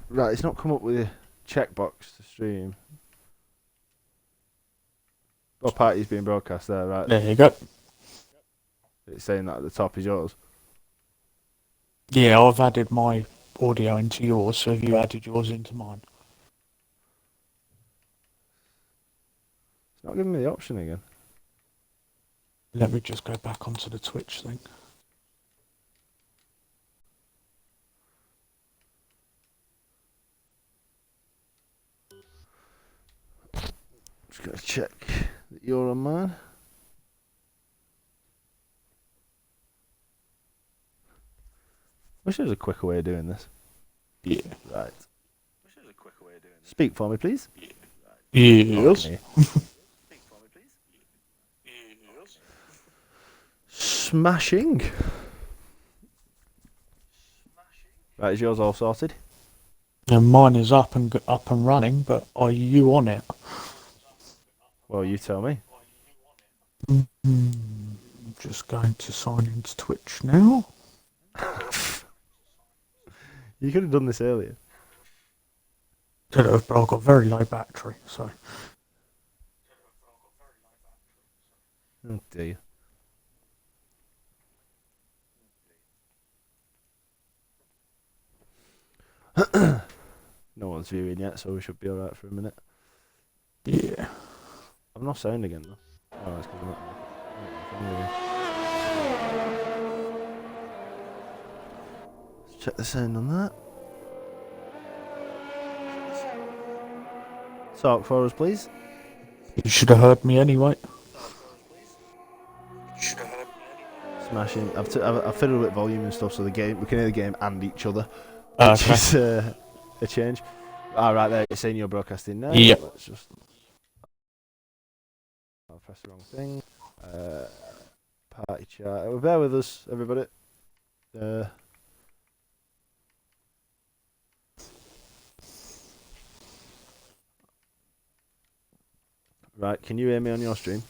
Right, it's not come up with a checkbox to stream. Oh, party's being broadcast there, right? There you go. It's saying that at the top is yours. Yeah, I've added my audio into yours, so have you added yours into mine? It's not giving me the option again. Let me just go back onto the Twitch thing. Just gotta check that you're on mine. Wish there was a quicker way of doing this. Yeah. Right. Speak for me, please. Yes. Okay. Smashing. Right, is yours all sorted? And mine is up and running, but are you on it? Well, you tell me. I'm just going to sign into Twitch now. You could have done this earlier. Could have, but I've got very low battery, so. Oh dear. No one's viewing yet, so we should be alright for a minute. Yeah. I've no sound again though. Oh, that's because I'm not. Let's check the sound on that. Talk for us, please. You should have heard me anyway. Smashing. I've fiddled with volume and stuff, so we can hear the game and each other, which Okay. is a change. Right there, it's saying you're broadcasting now. Yep. Let's just. I'll press the wrong thing. Party chat. Bear with us, everybody. Right, can you hear me on your stream?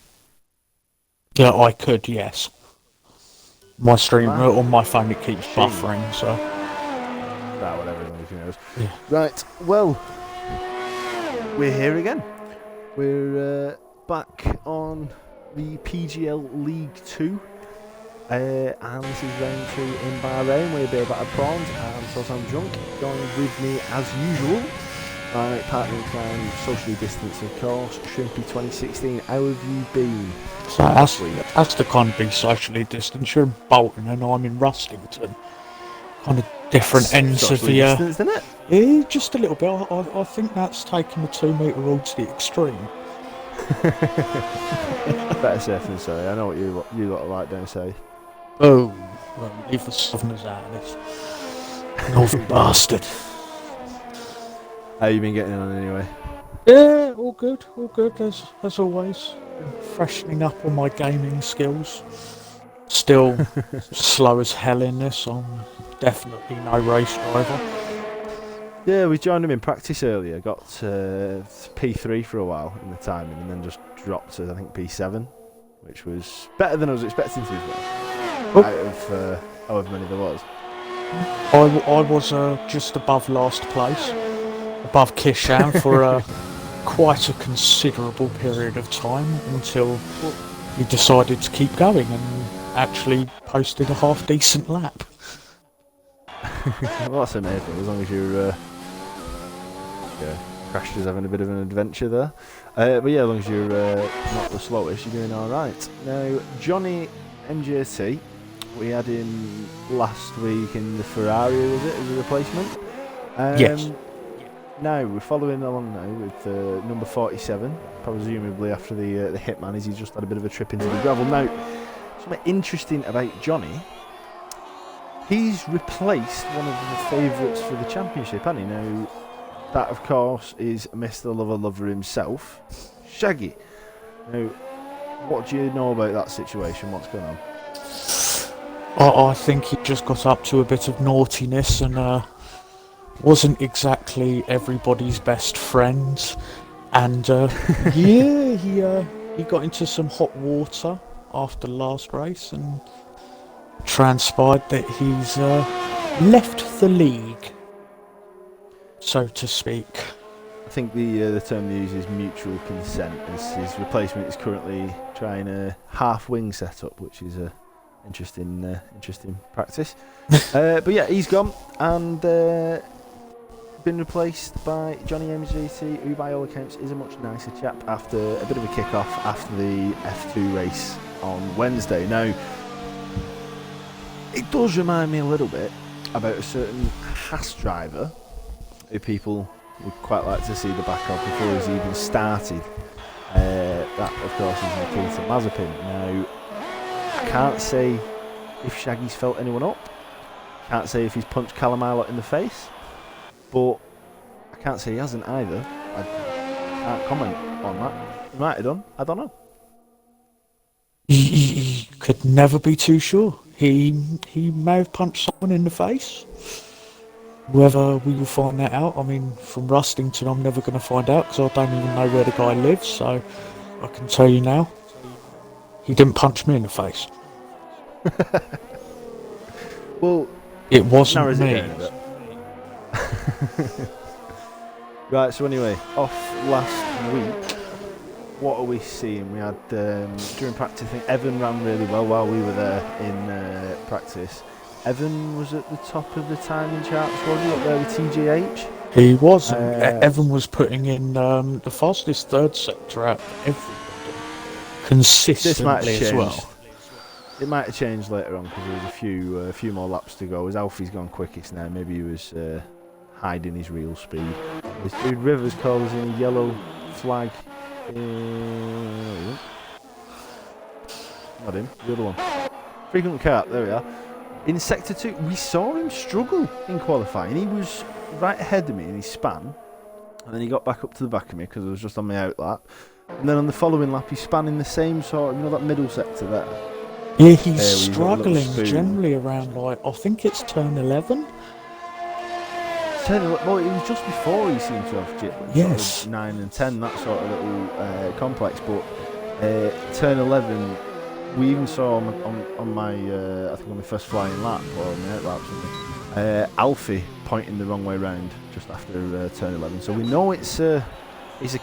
Yeah, I could, yes. My stream on my phone, it keeps buffering, so. Right, whatever, as long as you know. Yeah. Right, well, we're here again. We're back on the PGL League 2. And this is round 2 in Bahrain. We're a Battered Prawns and so I'm drunk. Joined with me as usual. My partner in crime, socially distanced of course, Shrimpy 2016. How have you been? So that's the kind of be socially distanced. You're in Bolton and I'm in Rustington. Kind of different ends of the... Distance, isn't it? Yeah, just a little bit. I think that's taking the 2 metre rule to the extreme. Better safe than sorry. I know what you lot are like, don't say. Oh, well, leave the southerners out of this. Northern bastard. How you been getting on anyway? Yeah, all good, as always. Freshening up on my gaming skills. Still slow as hell in this. I'm definitely no race driver. Yeah, we joined him in practice earlier. Got P3 for a while in the timing, and then just dropped to I think P7, which was better than I was expecting to be fair. Out of however many there was. I was just above last place, above Kishan for quite a considerable period of time until he decided to keep going and actually posted a half decent lap. Well, that's amazing, as long as you're Crashed is having a bit of an adventure there. But yeah, as long as you're not the slowest, you're doing alright. Now, Johnny MJT, we had him last week in the Ferrari, was it, as a replacement? Yes. Now, we're following along now with number 47, presumably after the Hitman, as he's just had a bit of a trip into the gravel. Now, something interesting about Johnny, he's replaced one of the favourites for the championship, hasn't he? Now, that, of course, is Mr. Lover himself, Shaggy. Now, what do you know about that situation? What's going on? I think he just got up to a bit of naughtiness and wasn't exactly everybody's best friend. And yeah, he got into some hot water after the last race and transpired that he's left the league. so to speak. I think the term they use is mutual consent, as his replacement is currently trying a half-wing setup, which is a interesting practice. But yeah, he's gone and been replaced by Johnny MGT, who by all accounts is a much nicer chap after a bit of a kick-off after the F2 race on Wednesday. Now, it does remind me a little bit about a certain Haas driver who people would quite like to see the back of before he's even started. That, of course, is Nikita Mazepin. Now, I can't say if Shaggy's felt anyone up. Can't say if he's punched Callum Ilott in the face. But I can't say he hasn't either. I can't comment on that. He might have done. I don't know. He could never be too sure. He may have punched someone in the face. Whether we will find that out, I mean, from Rustington I'm never going to find out because I don't even know where the guy lives, so I can tell you now, he didn't punch me in the face. Well, it wasn't me. Right, so anyway, off last week, what are we seeing? We had, during practice, I think Evan ran really well while we were there in practice. Evan was at the top of the timing charts, was he, up there with TGH? He was. Evan was putting in the fastest third sector out of everybody. Consistently as well. It might have changed later on because there was a few more laps to go. As Alfie's gone quickest now, maybe he was hiding his real speed. This dude Rivers calls in a yellow flag. Not him, the other one. Frequent cart, there we are. In Sector 2, we saw him struggle in qualifying. He was right ahead of me and he span. And then he got back up to the back of me because I was just on my out lap. And then on the following lap, he span in the same sort of, that middle sector there. Yeah, he's struggling generally around, like, I think it's turn 11. Well, it was just before he seemed to have yes. Sort of 9 and 10, that sort of little complex. But turn 11, we even saw on my, I think on my first flying lap, or on my out lap, something, Alfie pointing the wrong way round just after turn 11. So we know it's a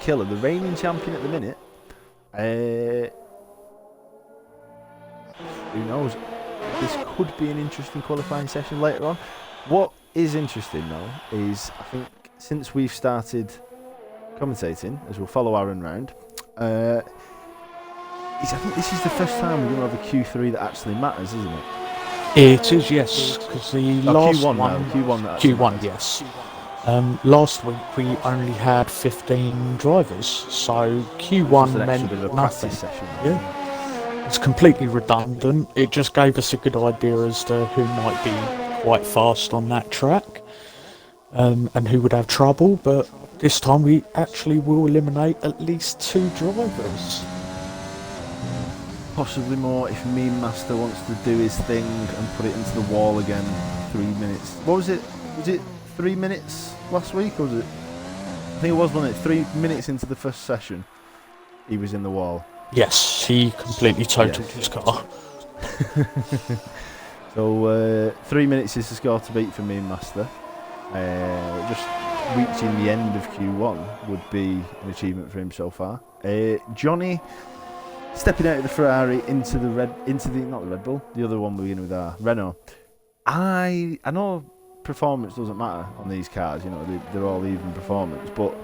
killer. The reigning champion at the minute. Who knows? This could be an interesting qualifying session later on. What is interesting though is I think since we've started commentating, as we'll follow Aaron round, I think this is the first time we're going to have a Q3 that actually matters, isn't it? It is, yes, because the last Q1, yes. Last week we only had 15 drivers, so Q1 meant nothing. Session, yeah. It's completely redundant. It just gave us a good idea as to who might be quite fast on that track and who would have trouble, but this time we actually will eliminate at least 2 drivers. Possibly more if Meme Master wants to do his thing and put it into the wall again. 3 minutes. What was it? Was it 3 minutes last week, or was it? I think it was, wasn't it? 3 minutes into the first session, he was in the wall. Yes, he completely totaled his car. So 3 minutes is the score to beat for Meme Master. Just reaching the end of Q1 would be an achievement for him so far. Johnny stepping out of the Ferrari into the not the Red Bull, the other one we're beginning with our Renault. I know performance doesn't matter on these cars, they're all even performance, but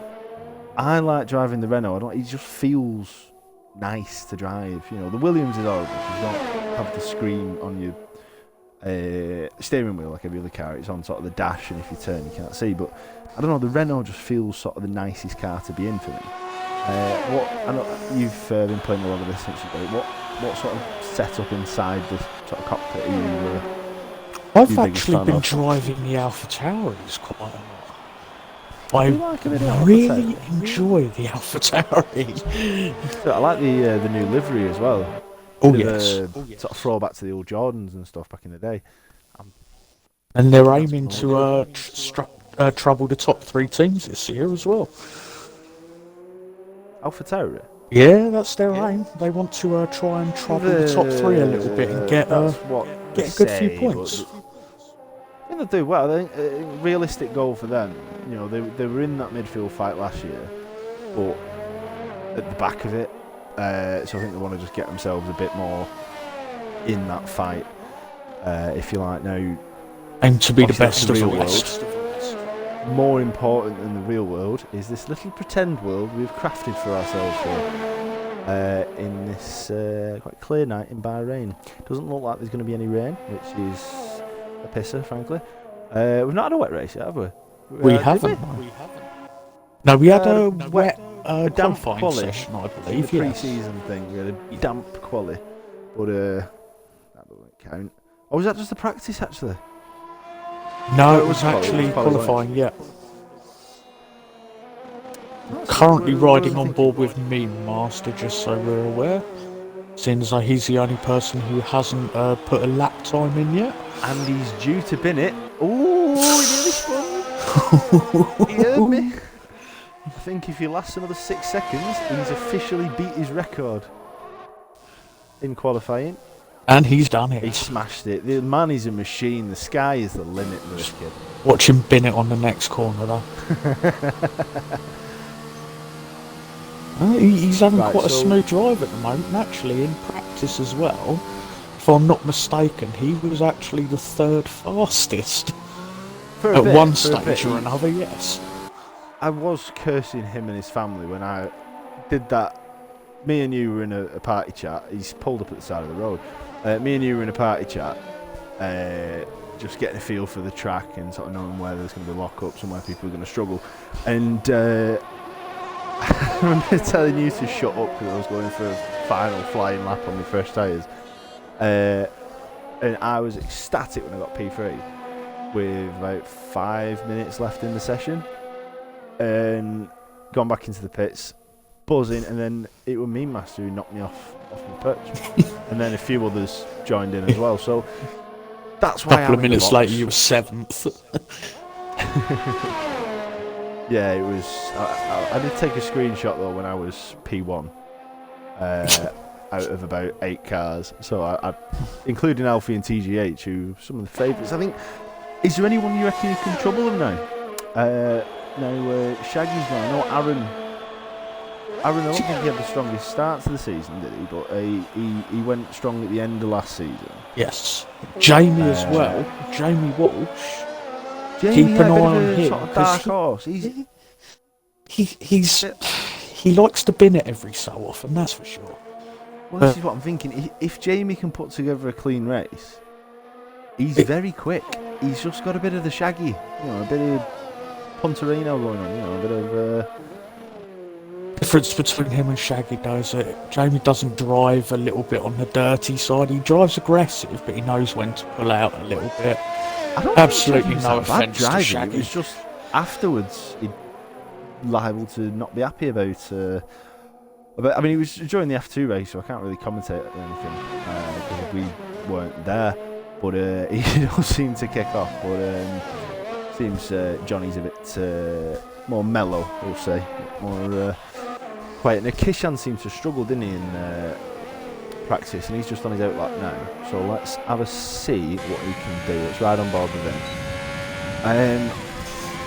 I like driving the Renault. He just feels nice to drive. The Williams is horrible because you don't have the screen on your steering wheel like every other car. It's on sort of the dash, and if you turn you can't see, but I don't know, the Renault just feels sort of the nicest car to be in for me. I know you've been playing a lot of this since you got it. What sort of setup inside the sort of cockpit are you I've actually been driving the Alpha Tauris quite a lot. I really enjoy the Alpha Tauri. I like the new livery as well. Oh yes. Sort of throwback to the old Jordans and stuff back in the day. And they're aiming to trouble the top 3 teams this year as well. Alpha Tauri? Yeah, that's their aim. They want to try and trouble the top 3 a little bit and get a good few points. In they'll do well. I think a realistic goal for them. You know, they were in that midfield fight last year, but at the back of it. So I think they want to just get themselves a bit more in that fight, if you like. Now, aim to be the best of the world. More important than the real world is this little pretend world we've crafted for ourselves here in this quite clear night in Bahrain. Doesn't look like there's going to be any rain, which is a pisser, frankly. We've not had a wet race yet, have we? We haven't. No, we had a wet damp qualifying quali session, I believe. The pre-season thing. We had a damp quali, but that doesn't count. Or was that just the practice actually? No, it was actually qualifying. Yeah. Currently riding on board with Meme Master, just so we're aware. Since he's the only person who hasn't put a lap time in yet. And he's due to bin it. Ooh, he nearly spun. He heard me. I think if he lasts another 6 seconds, he's officially beat his record in qualifying. And he's done it. He smashed it. The man is a machine. The sky is the limit for this kid. Watch him bin it on the next corner, though. He's having quite a smooth drive at the moment, actually, in practice as well. If I'm not mistaken, he was actually the third fastest. At one stage or another, yes. I was cursing him and his family when I did that. Me and you were in a party chat. He's pulled up at the side of the road. Me and you were in a party chat, just getting a feel for the track and sort of knowing where there's going to be lockups and where people are going to struggle. And I remember telling you to shut up because I was going for a final flying lap on my fresh tyres. And I was ecstatic when I got P3 with about 5 minutes left in the session. And gone back into the pits, buzzing, and then it was Meme Master who knocked me off my perch. And then a few others joined in as well. So that's why. A couple of minutes later, you were 7th. Yeah, it was. I did take a screenshot though when I was P1, out of about 8 cars. So I including Alfie and TGH, who are some of the favourites. I think. Is there anyone you reckon who can trouble them now? No, Shaggy's gone. I know Aaron, I don't think he had the strongest start to the season, did he? But he went strong at the end of last season. Yes. Jamie as well. Jamie Walsh. Jamie, keep an eye on him. Sort of dark horse. He likes to bin it every so often, that's for sure. Well, this is what I'm thinking. If Jamie can put together a clean race, he's very quick. He's just got a bit of the Shaggy, a bit of Ponterino going on, a bit of. Difference between him and Shaggy though is that Jamie doesn't drive a little bit on the dirty side. He drives aggressive, but he knows when to pull out a little bit. Absolutely no offence to Shaggy. It was just afterwards he'd liable to not be happy about. I mean, he was during the F2 race, so I can't really commentate on anything because we weren't there. But he does seem to kick off. But seems Johnny's a bit more mellow, we'll say, more quiet. Now Kishan seemed to struggle, didn't he, in practice, and he's just on his outlap now. So let's have a see what he can do. Let's ride on board with him.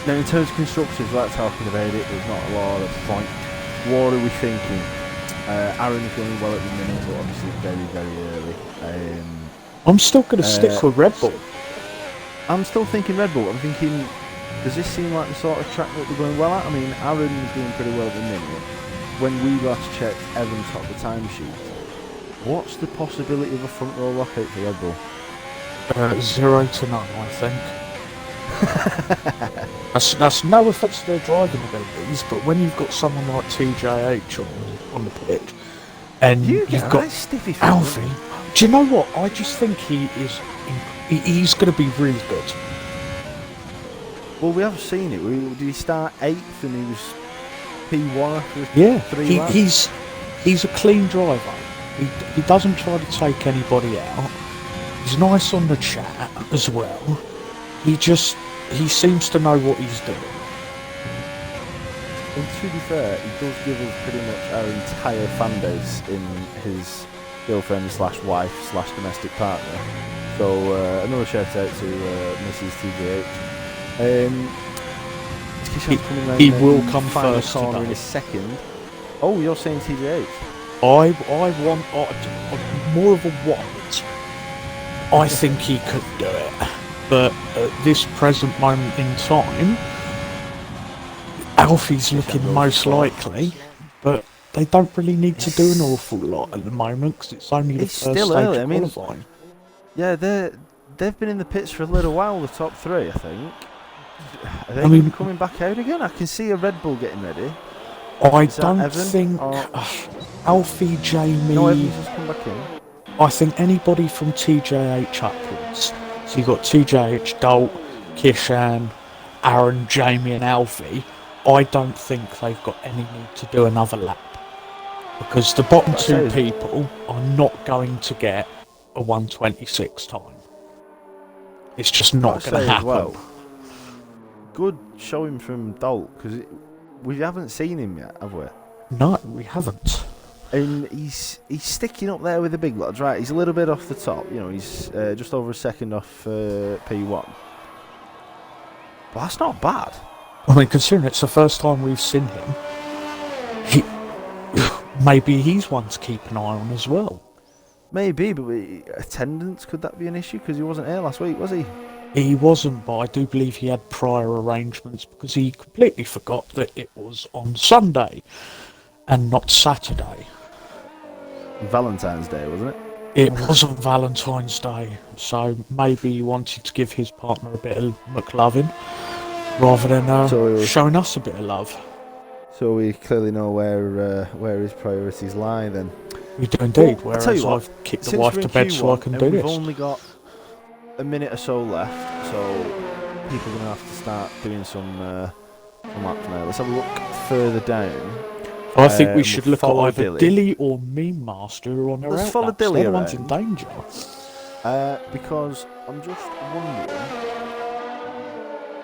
Now in terms of constructors, like talking about it, there's not a lot of point. What are we thinking? Aaron's going well at the minute, but obviously very, very early. I'm still going to stick with Red Bull. I'm still thinking Red Bull. I'm thinking, does this seem like the sort of track that they're going well at? I mean, Aaron's doing pretty well at the minute. When we last checked, Evan topped the timesheet. What's the possibility of a front row lockout for Red Bull? 0 to none, I think. That's no offence to their driving abilities, but when you've got someone like TJH on the pitch, and you've got Alfie, do you know what? I just think he's going to be really good. Well, we have seen it. Did he start 8th and he was P1 after 3 laps? He's a clean driver. He doesn't try to take anybody out. He's nice on the chat as well. He seems to know what he's doing. And to be fair, he does give us pretty much our entire fan base in his girlfriend /wife/domestic partner. So another shout out to Mrs. TJH. He will come final first corner in today. a second. Oh, you're saying TJH? I want more of a want. I think he could do it, but at this present moment in time, Alfie's looking most likely, but they don't really need to do an awful lot at the moment because it's only the It's first still stage early. of qualifying. Yeah, they've been in the pits for a little while. The top three, I think. Are they coming back out again? I can see a Red Bull getting ready. I Is that don't Evan? think Alfie, Jamie. No, Evan's just come back in. I think anybody from TJH upwards. So you've got TJH, Dalt, Kishan, Aaron, Jamie, and Alfie. I don't think they've got any need to do another lap because the bottom two people are not going to get a 1:26 time. It's just not going to happen. Well, good showing from Dalt because we haven't seen him yet, have we? No, we haven't. And he's sticking up there with the big lads, right? He's a little bit off the top, you know. He's just over a second off P1, but that's not bad. I mean, considering it's the first time we've seen him, maybe he's one to keep an eye on as well. Maybe, but attendance, could that be an issue? Because he wasn't here last week, was he? He wasn't, but I do believe he had prior arrangements because he completely forgot that it was on Sunday and not Saturday. Valentine's Day, wasn't it? It wasn't Valentine's Day, so maybe he wanted to give his partner a bit of McLovin rather than showing us a bit of love. So we clearly know where his priorities lie then. We do indeed, Well, whereas I've kicked the wife to bed so I can do we've this. only got a minute or so left, so people are going to have to start doing some laps now. Let's have a look further down. I think we should look at either Dilly. Dilly or Meme Master who are on their Let's outlaps. follow Dilly They're the ones in around. danger. Because I'm just wondering.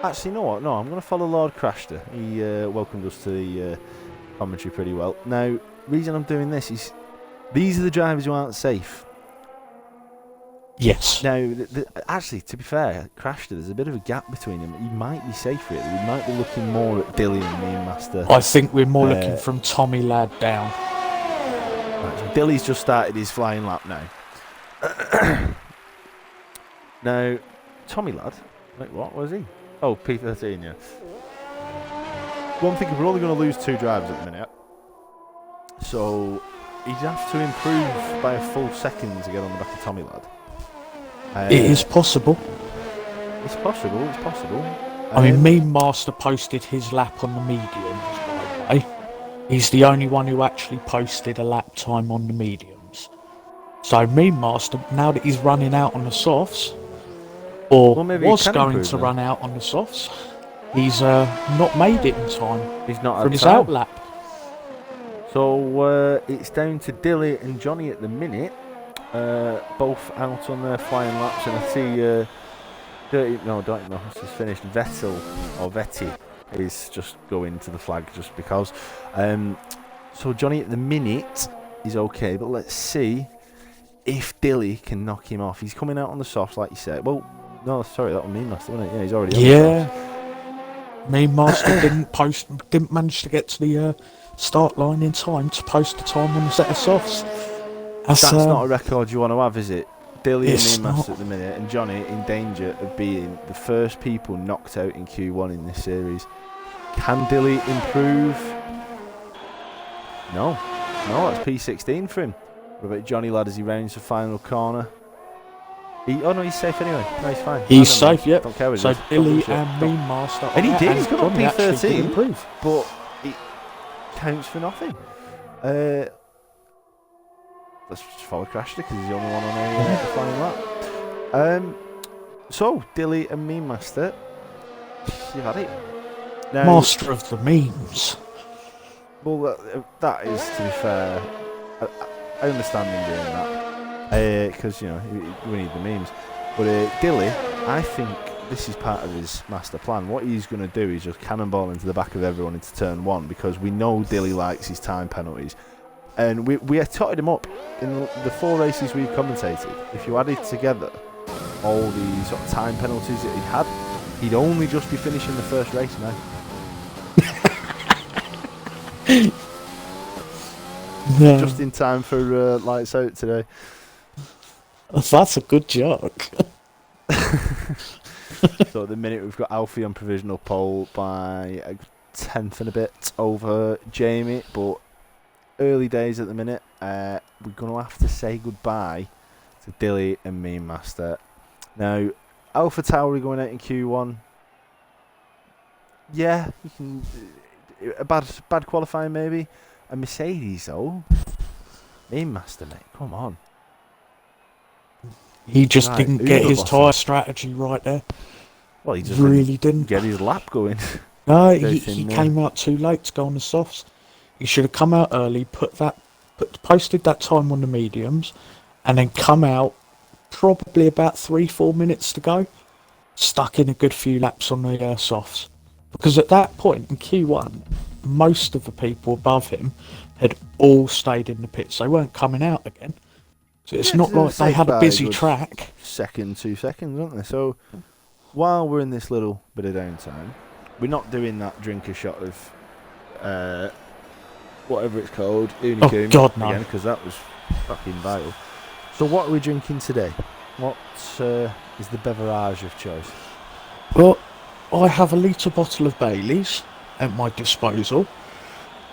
Actually, you know what? No, I'm going to follow Lord Crashter. He welcomed us to the commentary pretty well. Now, reason I'm doing this is these are the drivers who aren't safe. Yes. Now, actually, to be fair, Crashter, there's a bit of a gap between them. He might be safe, really. We might be looking more at Dilly and Meme Master. I think we're more looking from Tommy Ladd down. Right, so Dilly's just started his flying lap now. Now, Tommy Ladd. Wait, what was he? Oh, P13, yeah. One thing, we're only going to lose two drivers at the minute. So, he'd have to improve by a full second to get on the back of Tommy Ladd. It is possible. It's possible, it's possible. I mean, Meme Master posted his lap on the mediums, by the way. He's the only one who actually posted a lap time on the mediums. So Meme Master, now that he's running out on the softs, or was going to run out on the softs, he's not made it in time. He's not from his out lap. So it's down to Dilly and Johnny at the minute, both out on their flying laps, and I see this is finished. Vetti is just going to the flag just because. So Johnny at the minute is okay, but let's see if Dilly can knock him off. He's coming out on the softs, like you said. Well, no, sorry, that was Meme Master, wasn't it? Yeah, he's already on the softs. Meme Master didn't manage to get to the start line in time to post the time on the set of softs. That's not a record you want to have, is it? Dilly and Meme not. Master at the minute, and Johnny in danger of being the first people knocked out in Q1 in this series. Can Dilly improve? No, that's P16 for him. What about Johnny Ladd as he rounds the final corner? He's safe anyway. No, he's fine. He's safe, yeah. Don't care what So it is. Dilly and Meme Master. And he did. He's got on Johnny actually did P13, improve. but it counts for nothing. Let's just follow Crashter because he's the only one on a flying lap. So Dilly and Meme Master, you had it. Now, Master of the memes. Well, that is, to be fair, I understand him doing that because we need the memes. But Dilly, I think this is part of his master plan. What he's going to do is just cannonball into the back of everyone into turn one because we know Dilly likes his time penalties. And we totted him up in the 4 races we've commentated. If you added together, all the sort of time penalties that he'd had, he'd only just be finishing the first race now. No. Just in time for lights out today. That's a good joke. So at the minute we've got Alfie on provisional pole by a tenth and a bit over Jamie, but early days at the minute. We're going to have to say goodbye to Dilly and Mean Master. Now, Alpha Tauri going out in Q1. Yeah, you can. A bad qualifying maybe. A Mercedes though. Mean Master, mate, come on. He just Right, didn't get his tyre strategy right there. Well, he just really didn't get his lap going. No, he came out too late to go on the softs. He should have come out early, posted that time on the mediums, and then come out probably about 3-4 minutes to go, stuck in a good few laps on the softs. Because at that point in Q1, most of the people above him had all stayed in the pits. They weren't coming out again. So it's not like they had a busy track. 2 seconds, aren't they? So while we're in this little bit of downtime, we're not doing that drink a shot of whatever it's called, Unicum, oh God, no. again, because that was fucking vile. So what are we drinking today? What is the beverage of choice? Well, I have a litre bottle of Bailey's at my disposal,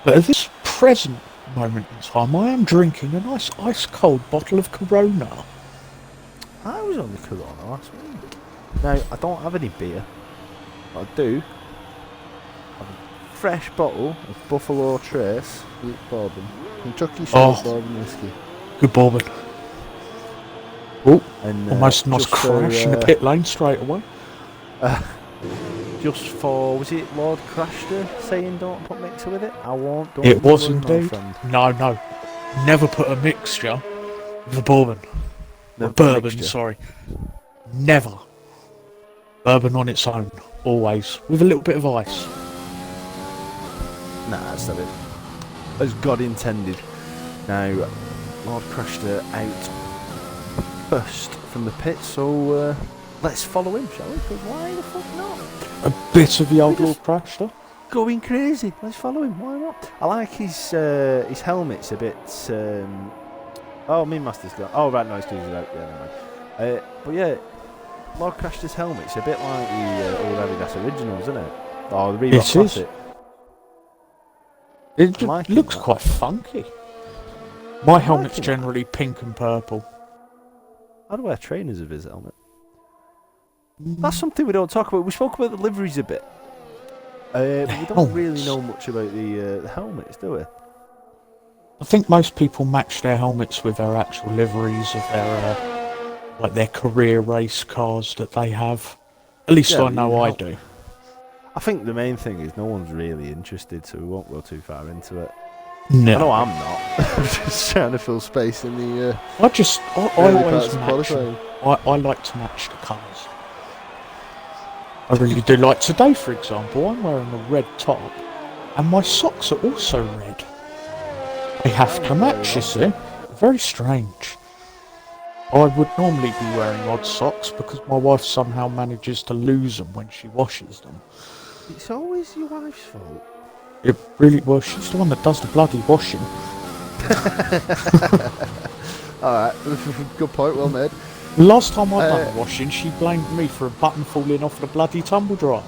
but at this present moment in time, I am drinking a nice ice-cold bottle of Corona. I was on the Corona last week. Now, I don't have any beer, but I do have a fresh bottle of Buffalo Trace Wheat Bourbon. Kentucky Straight Bourbon Whiskey. Good bourbon. Oh, and almost a nice crash in the pit lane straight away. Just for, was it Lord Crashter saying don't put mixer with it? I won't. Don't it was worry, indeed. No. Never put a mixture with the bourbon. Bourbon, sorry. Never. Bourbon on its own, always. With a little bit of ice. Nah, that's not it. As God intended. Now, Lord Crashter out first from the pit, so let's follow him, shall we? Because why the fuck not? A bit of the old Lord Crashter. Going crazy. Let's follow him. Why not? I like his helmet's a bit. Oh, Mean Master's gone. Oh, right, no, he's doing it out. Yeah, never mind. But yeah, Lord Crashter's helmet's a bit like the old Adidas Originals, isn't it? Oh, the Reebok Classic. It looks quite funky. My helmet's generally pink and purple. I'd wear trainers of his helmet. That's something we don't talk about. We spoke about the liveries a bit. But we don't really know much about the helmets, do we? I think most people match their helmets with their actual liveries of their career race cars that they have. At least I know I do. I think the main thing is no one's really interested, so we won't go too far into it. No. I know I'm not. I'm just trying to fill space in the. I always match. I like to match the colours. I really do. Like today, for example, I'm wearing a red top, and my socks are also red. They have to match, you see. Very strange. I would normally be wearing odd socks because my wife somehow manages to lose them when she washes them. It's always your wife's fault. It really was. She's the one that does the bloody washing. Alright, good point, well made. The last time I done the washing, she blamed me for a button falling off the bloody tumble dryer.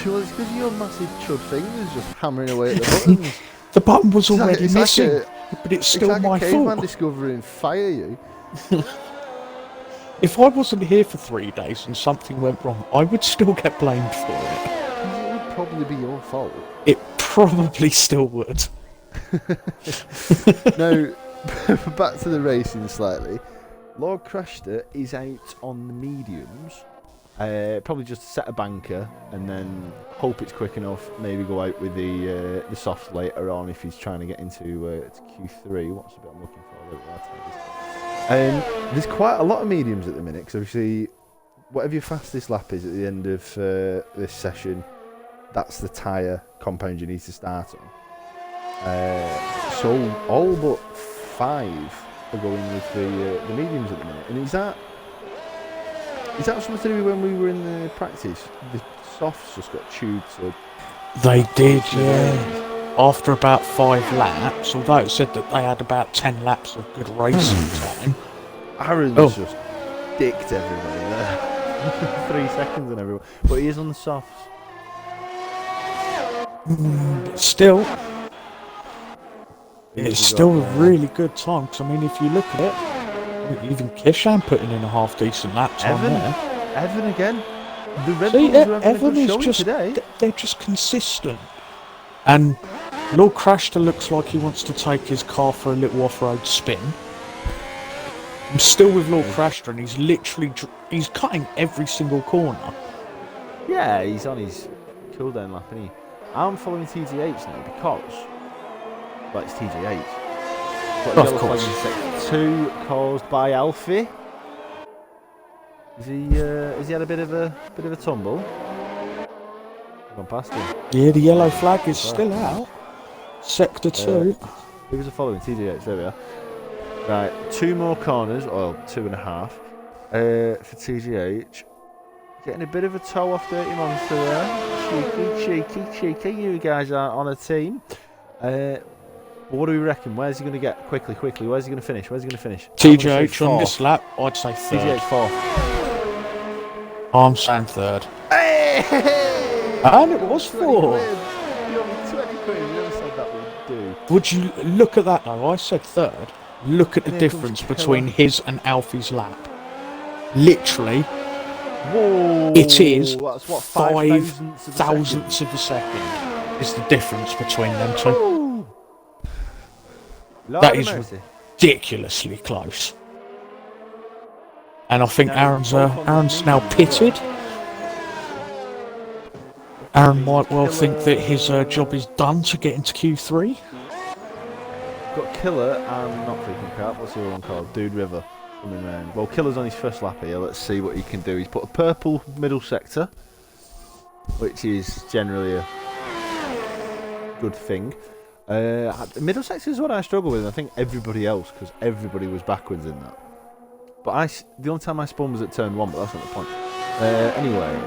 Well, it's because your massive chud fingers just hammering away at the buttons. The button was already missing, but it's still like my a caveman fault. Discovering fire you. If I wasn't here for 3 days and something went wrong, I would still get blamed for it. It would probably be your fault. It probably still would. Now, back to the racing slightly. Lord Crashter is out on the mediums. Probably just to set a banker and then hope it's quick enough. Maybe go out with the softs later on if he's trying to get into to Q3. What's the bit I'm looking for? There's quite a lot of mediums at the minute because obviously, whatever your fastest lap is at the end of this session, that's the tyre compound you need to start on. So all but 5 are going with the mediums at the minute, and he's at Is that something to do with when we were in the practice? The softs just got chewed, so... They did, yeah. After about 5 laps, although it said that they had about 10 laps of good racing time. Aaron's just dicked everybody there. 3 seconds and everyone. But he is on the softs. Still, it's still a really good time, because I mean, if you look at it, even Kishan putting in a half decent lap time there. Evan again. The Red See, Bulls are having Evan a good is showing just, today. they're just consistent. And Lord Crashter looks like he wants to take his car for a little off-road spin. I'm still with Lord Crashter, and he's literally, he's cutting every single corner. Yeah, he's on his cooldown lap, isn't he? I'm following TGH now because, well, it's TGH. Got Of course. Sector 2 caused by Alfie. Has he had a bit of a tumble? Gone past him. Yeah, the yellow flag is still out. Sector 2. Who was following? TGH, there we are. Right, 2 more corners, or 2.5 for TGH. Getting a bit of a toe off Dirty Monster there. Cheeky. You guys are on a team. But what do we reckon? Where's he going to get? Quickly. Where's he going to finish? TGH on this lap, I'd say 3rd. TGH 4th. I'm saying 3rd. Hey! And it was 4. You owe me 20 quid. You never said that would do. Would you look at that though? I said 3rd. Look at the Here difference comes between Killer. his and Alfie's lap. Literally, Whoa! it is That's what, 5 thousandths thousandths of a second is the difference between them two. That is ridiculously close. And I think Aaron's now pitted. Aaron might well think that his job is done to get into Q3. Got Killer and not freaking crap. What's the other one called? Dude River coming round. Well, Killer's on his first lap here. Let's see what he can do. He's put a purple middle sector, which is generally a good thing. Middle sector is what I struggle with. I think everybody else, because everybody was backwards in that. But the only time I spun was at turn 1, but that's not the point. Anyway,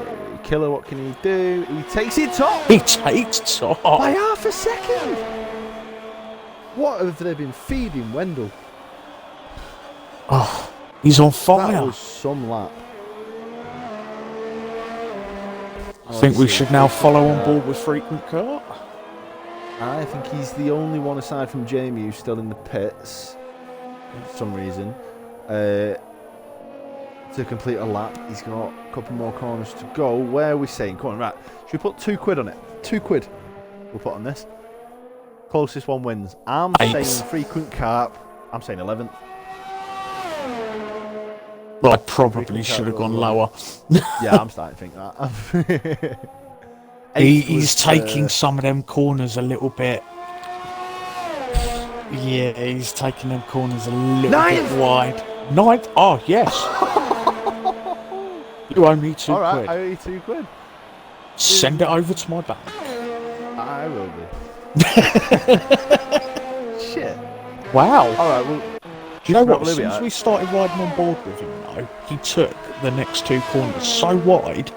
Killer, what can he do? He takes it top! He takes top! By half a second! What have they been feeding Wendell? Oh, he's on fire! That was some lap. I think we should now follow on board with Frequent Kart. I think he's the only one aside from Jamie who's still in the pits for some reason. To complete a lap, he's got a couple more corners to go. Where are we saying? Come on, right. Should we put 2 quid on it? 2 quid we'll put on this. Closest one wins. I'm saying Frequent Kart. I'm saying 11th. Well, I probably should have gone lower. Yeah, I'm starting to think that. He's taking some of them corners a little bit. Yeah, he's taking them corners a little bit wide. 9th? Oh, yes. You owe me 2 Alright, quid. I owe you 2 quid. Send it over to my bank. I will do. Shit. Wow. Alright, well... Do you know what? Since we started riding on board with him, though, he took the next 2 corners so wide,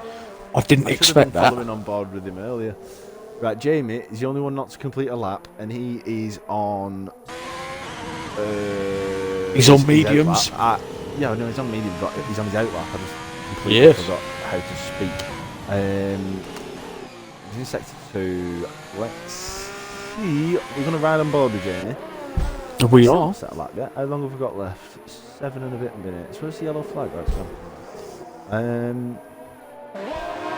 I didn't expect that. Following on board with him earlier. Right, Jamie is the only one not to complete a lap, and he is on... he's on mediums. Yeah, no, he's on mediums, but he's on his out lap. I just completely forgot how to speak. He's in sector 2. Let's see. We're going to ride on board with Jamie. We are. Set a lap yet. How long have we got left? 7 and a bit minutes. Where's the yellow flag? Right, it's gone.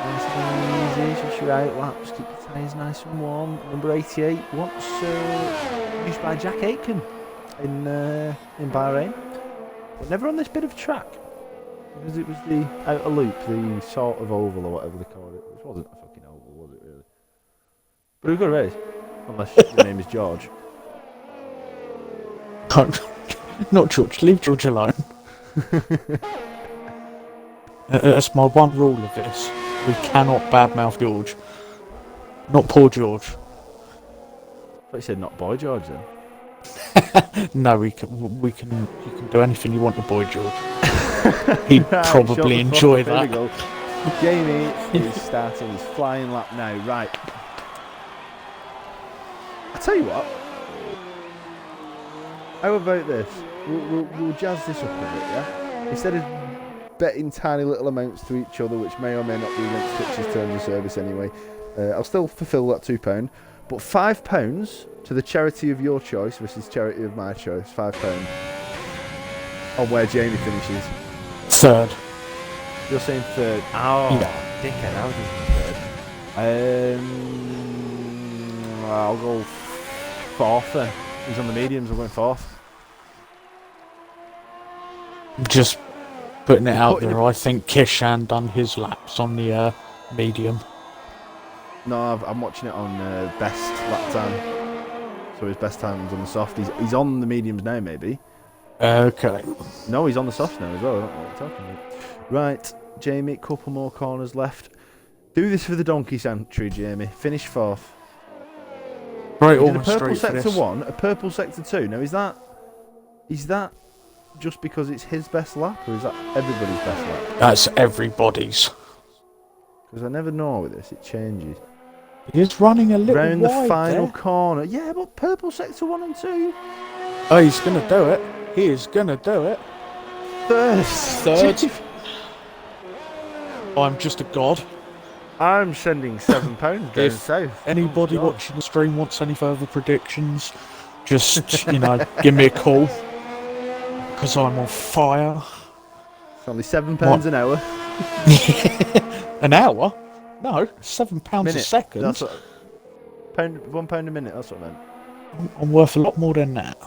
Nice and easy. Just your out laps. Keep your tyres nice and warm. Number 88. What's used by Jack Aitken in Bahrain, but never on this bit of track because it was the outer loop, the sort of oval or whatever they called it, which wasn't a fucking oval, was it really? But we've got a race, unless your name is George. Not George. Leave George alone. That's my one rule of this. We cannot badmouth George. Not poor George. I thought you said not boy George then. No, you can do anything you want to boy George. He'd Right, probably shut the enjoy fuck up, that. here we go. Jamie is starting his flying lap now. Right. I tell you what. How about this? We'll jazz this up a bit, yeah? Instead of betting tiny little amounts to each other, which may or may not be against Twitch's terms of service anyway, I'll still fulfil that £2. But £5 to the charity of your choice versus charity of my choice. £5 on where Jamie finishes. Third. You're saying third. Oh, Yeah. dickhead, how did you third? I'll go fourth then. He's on the mediums, I'm going fourth. Just putting it out putting there, I think Kishan done his laps on the medium. No, I'm watching it on best lap time. So his best time's on the soft. He's on the mediums now, maybe. Okay. No, he's on the soft now as well. I don't know what you're talking about. Right, Jamie, couple more corners left. Do this for the donkey sanctuary, Jamie. Finish fourth. Right, He did a almost purple straight for sector this. 1, a purple sector 2. Now, is that just because it's his best lap, or is that everybody's best lap? That's everybody's. Because I never know with this, it changes. He's running a little Round wide the final there. corner. Yeah, but purple sector 1 and 2. Oh, he's gonna do it. He is gonna do it. Third. I'm just a god. I'm sending £7 down If south. anybody Oh, God. watching the stream wants any further predictions, just, give me a call. Because I'm on fire. It's only £7 an hour. An hour? No, £7 a Minute. second. That's what, £1 a minute, that's what I meant. I'm worth a lot more than that.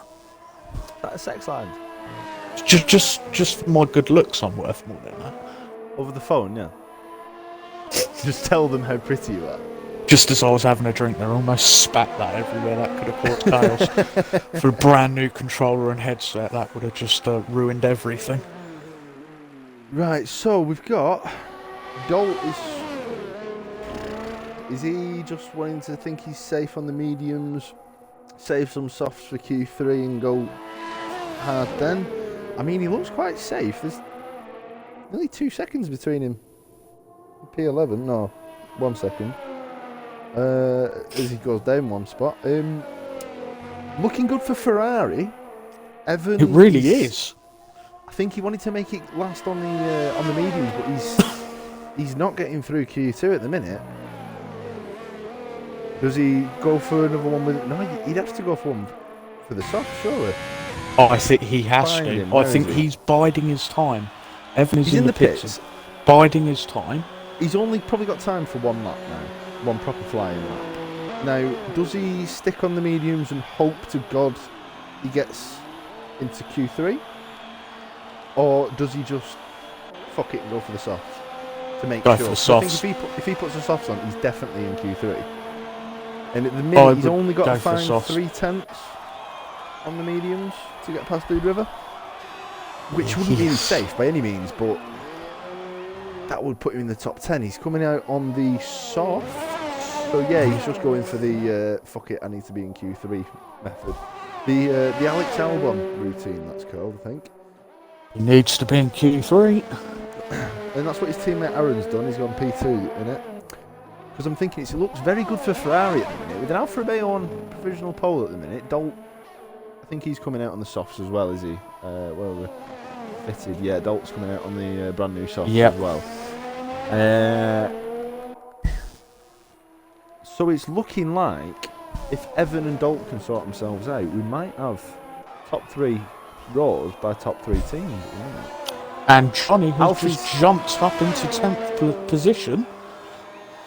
Is that a sex line? Just for my good looks, I'm worth more than that. Over the phone, yeah. Just tell them how pretty you are. Just as I was having a drink, they almost spat that everywhere. That could have caused chaos. For a brand new controller and headset, that would have just ruined everything. Right, so we've got Dolt is he just wanting to think he's safe on the mediums, save some softs for Q3 and go hard then? I mean, he looks quite safe. There's nearly 2 seconds between him and P11. No, 1 second. As he goes down 1 spot. Looking good for Ferrari. Evan. It really is. I think he wanted to make it last on the mediums, but he's not getting through Q2 at the minute. Does he go for another one with? No, he'd have to go for one for the soft, surely. Oh, I think he has Find to. him, I where think is he? he's biding his time. Evan is He's in the pits. pits. Biding his time. He's only probably got time for 1 lap now, 1 proper flying lap. Now, does he stick on the mediums and hope to God he gets into Q3? Or does he just fuck it and go for the softs to make Go sure? for the 'Cause I softs. think if he puts the softs on, he's definitely in Q3. And at the I minute, he's would only got go to for find softs. 3/10 on the mediums to get past Dude River, which wouldn't be Yes. safe by any means, but that would put him in the top 10. He's coming out on the soft, so yeah, he's just going for the fuck it, I need to be in Q3 method. The Alex Albon routine, that's called, I think. He needs to be in Q3. And that's what his teammate Aaron's done. He's gone P2 in it. Because I'm thinking it looks very good for Ferrari at the minute. With an Alfa Romeo on provisional pole at the minute, Dolt, I think he's coming out on the softs as well, is he? Well, we're fitted. Yeah, Dolt's coming out on the brand new softs Yep. as well. So it's looking like if Evan and Dolt can sort themselves out, we might have top 3 rows by top 3 teams at the minute. And Johnny has Alfie's- just jumped up into 10th position.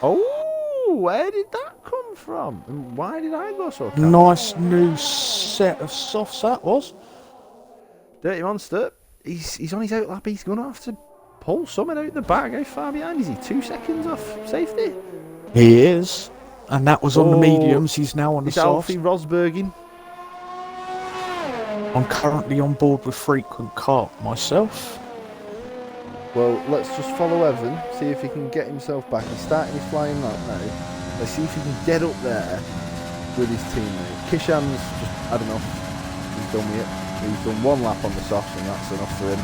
Oh, where did that come from? And why did I go so fast? Nice new set of softs that was. Dirty Monster, he's on his outlap. He's going to have to pull something out the bag. How far behind is he? 2 seconds off safety? He is. And that was on the Oh, mediums. He's now on the Is Alfie softs. Rosberging? I'm currently on board with Frequent Kart myself. Well, let's just follow Evan, see if he can get himself back. He's starting his flying lap now. Let's see if he can get up there with his teammate. Kishan's just had enough. He's done with it. He's done 1 lap on the softs and that's enough for him.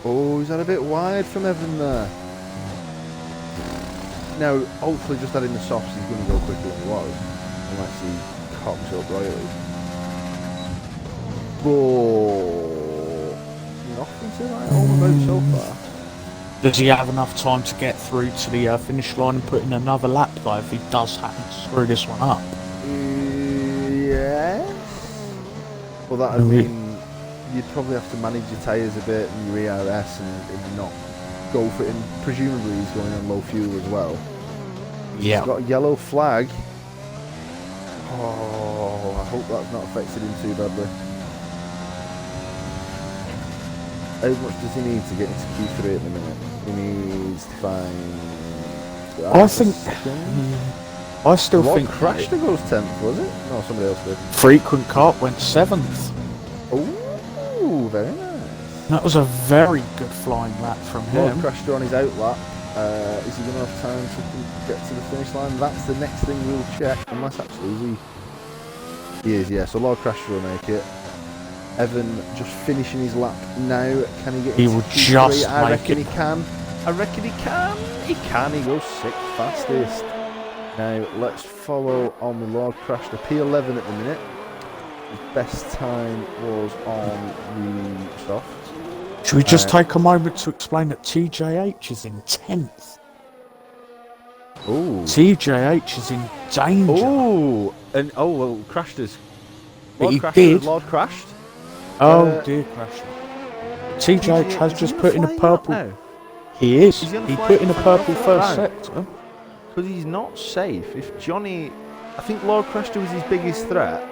Oh, he's had a bit wide from Evan there. Now, hopefully just adding the softs, he's going to go quicker than he was. Unless he cocks up royally. But nothing to write home about so far. Does he have enough time to get through to the finish line and put in another lap though if he does happen to screw this one up? Yes. Well, that would mean you'd probably have to manage your tyres a bit and your ERS and not go for it. And presumably he's going on low fuel as well. Yeah. He's got a yellow flag. Oh, I hope that's not affected him too badly. How much does he need to get into Q3 at the minute? He needs to find... I still Lord think... Crashter goes 10th, was it? No, somebody else did. Frequent Kart went 7th. Oh, very nice. That was a very good flying lap from Lord him. Crashter on his out lap. Is he going to have time to get to the finish line? That's the next thing we'll check. Unless actually, is he? He is, yeah. So Lord Crashter will make it. Evan just finishing his lap now. Can he get He into will Q3? just I make reckon it. he can. I reckon he can. He can. He goes 6th fastest. Now let's follow on with Lord Crashter. P11 at the minute. His best time was on the soft. Should we just take a moment to explain that TJH is in 10th? Oh. TJH is in danger. Oh. And well, Crashter's. Lord He Crashter, did. Lord crashed. Oh dear, Crasher. TJH has just put in a purple. He is. He put in a purple first sector. Because he's not safe. If Johnny, I think Lord Crashter was his biggest threat.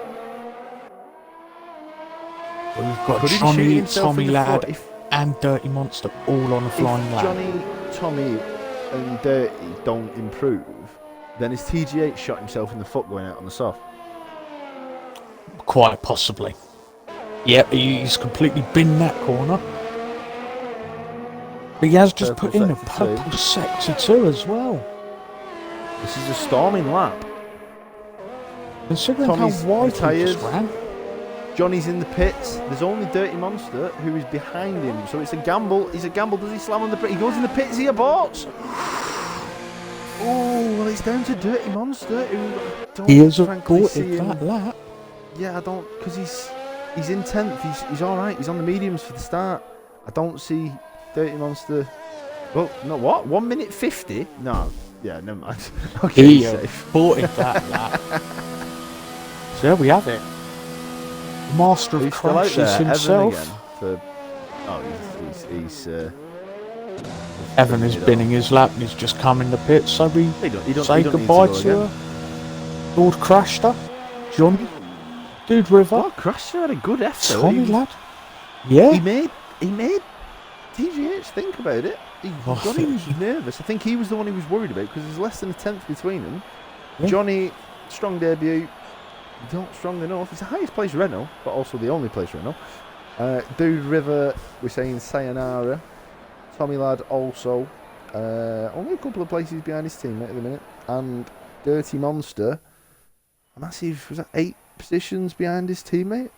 Well, we've got Could he shoot Johnny, himself Tommy in the Ladd, foot? and Dirty Monster all on a flying If lap. Johnny, Tommy, and Dirty don't improve, then his TGH shot himself in the foot going out on the soft. Quite possibly. Yep, he's completely binned that corner. But he has just Purple put in a sector two. purple sector 2 as well. This is a storming lap. Considering Tommy's how wide he retired. just ran. Johnny's in the pits. There's only Dirty Monster who is behind him. So it's a gamble. He's a gamble. Does he slam on the brake? He goes in the pits. He aborts. Oh, well, it's down to Dirty Monster who I don't He has frankly aborted see him. that lap. Yeah, I don't, because he's in 10th. He's all right. He's on the mediums for the start. I don't see Dirty Monster. Well, no, what? 1 minute 50? No. Yeah, never mind. Okay, He he's safe. aborted that lap. So there we have it. Master of He's still out crashes there. Evan himself. again for, oh, he's Evan is binning his lap and he's just come in the pit, so we He don't say need to goodbye go to again. Lord Crashter, Johnny, Dude River, Lord Crashter had a good effort. Tommy Ladd. Yeah, He made TGH think about it. He got him nervous. I think he was the one he was worried about because there's less than a 10th between them. Yeah. Johnny, strong debut. Not strong enough. He's the highest place Renault, but also the only place Renault. Dude River, we're saying sayonara. Tommy Ladd also. Only a couple of places behind his teammate at the minute. And Dirty Monster, a massive, was that 8 positions behind his teammate?